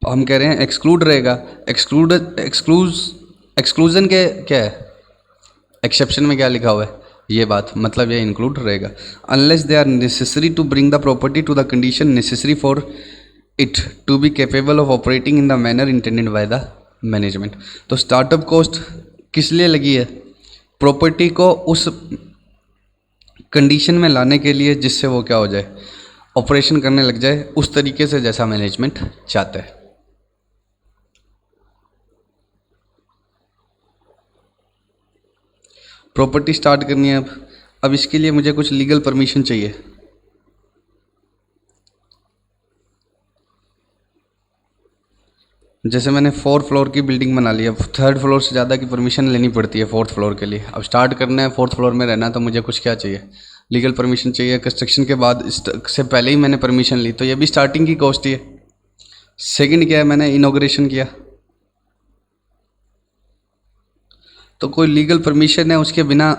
हम कह रहे हैं एक्सक्लूड रहेगा, एक्सक्लूजन के क्या है, एक्सेप्शन में क्या लिखा हुआ है, ये बात, मतलब ये इंक्लूड रहेगा। Unless they are necessary to bring the property to the condition necessary for it to be capable of operating in the manner intended by the management. तो स्टार्टअप कॉस्ट किस लिए लगी है, प्रॉपर्टी को उस कंडीशन में लाने के लिए जिससे वो क्या हो जाए, ऑपरेशन करने लग जाए उस तरीके से जैसा मैनेजमेंट चाहता है। प्रॉपर्टी स्टार्ट करनी है अब इसके लिए मुझे कुछ लीगल परमिशन चाहिए। जैसे मैंने 4 फ्लोर की बिल्डिंग बना ली, अब 3rd फ्लोर से ज़्यादा की परमिशन लेनी पड़ती है 4th फ्लोर के लिए। अब स्टार्ट करना है 4th फ्लोर में रहना, तो मुझे कुछ क्या चाहिए, लीगल परमिशन चाहिए। कंस्ट्रक्शन के बाद से पहले ही मैंने परमिशन ली, तो ये भी स्टार्टिंग की कॉस्ट ही है। सेकंड क्या है, मैंने इनॉग्रेशन किया, तो कोई लीगल परमिशन है उसके बिना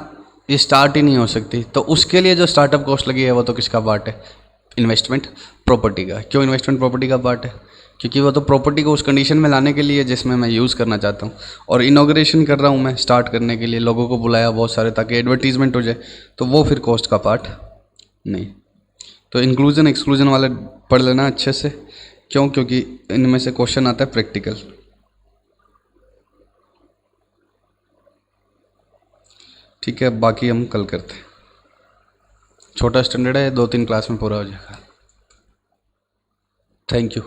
ये स्टार्ट ही नहीं हो सकती। तो उसके लिए जो स्टार्टअप कॉस्ट लगी है वो तो किसका पार्ट है, इन्वेस्टमेंट प्रॉपर्टी का। क्यों इन्वेस्टमेंट प्रॉपर्टी का पार्ट है, क्योंकि वो तो प्रॉपर्टी को उस कंडीशन में लाने के लिए जिसमें मैं यूज़ करना चाहता हूँ। और इनॉग्रेशन कर रहा हूँ मैं स्टार्ट करने के लिए, लोगों को बुलाया बहुत सारे ताकि एडवर्टीजमेंट हो जाए, तो वो फिर कॉस्ट का पार्ट नहीं। तो इंक्लूजन एक्सक्लूजन वाले पढ़ लेना अच्छे से, क्यों, क्योंकि इनमें से क्वेश्चन आता है प्रैक्टिकल। ठीक है, बाकी हम कल करते हैं। छोटा स्टैंडर्ड है, 2-3 क्लास में पूरा हो जाएगा। Thank you.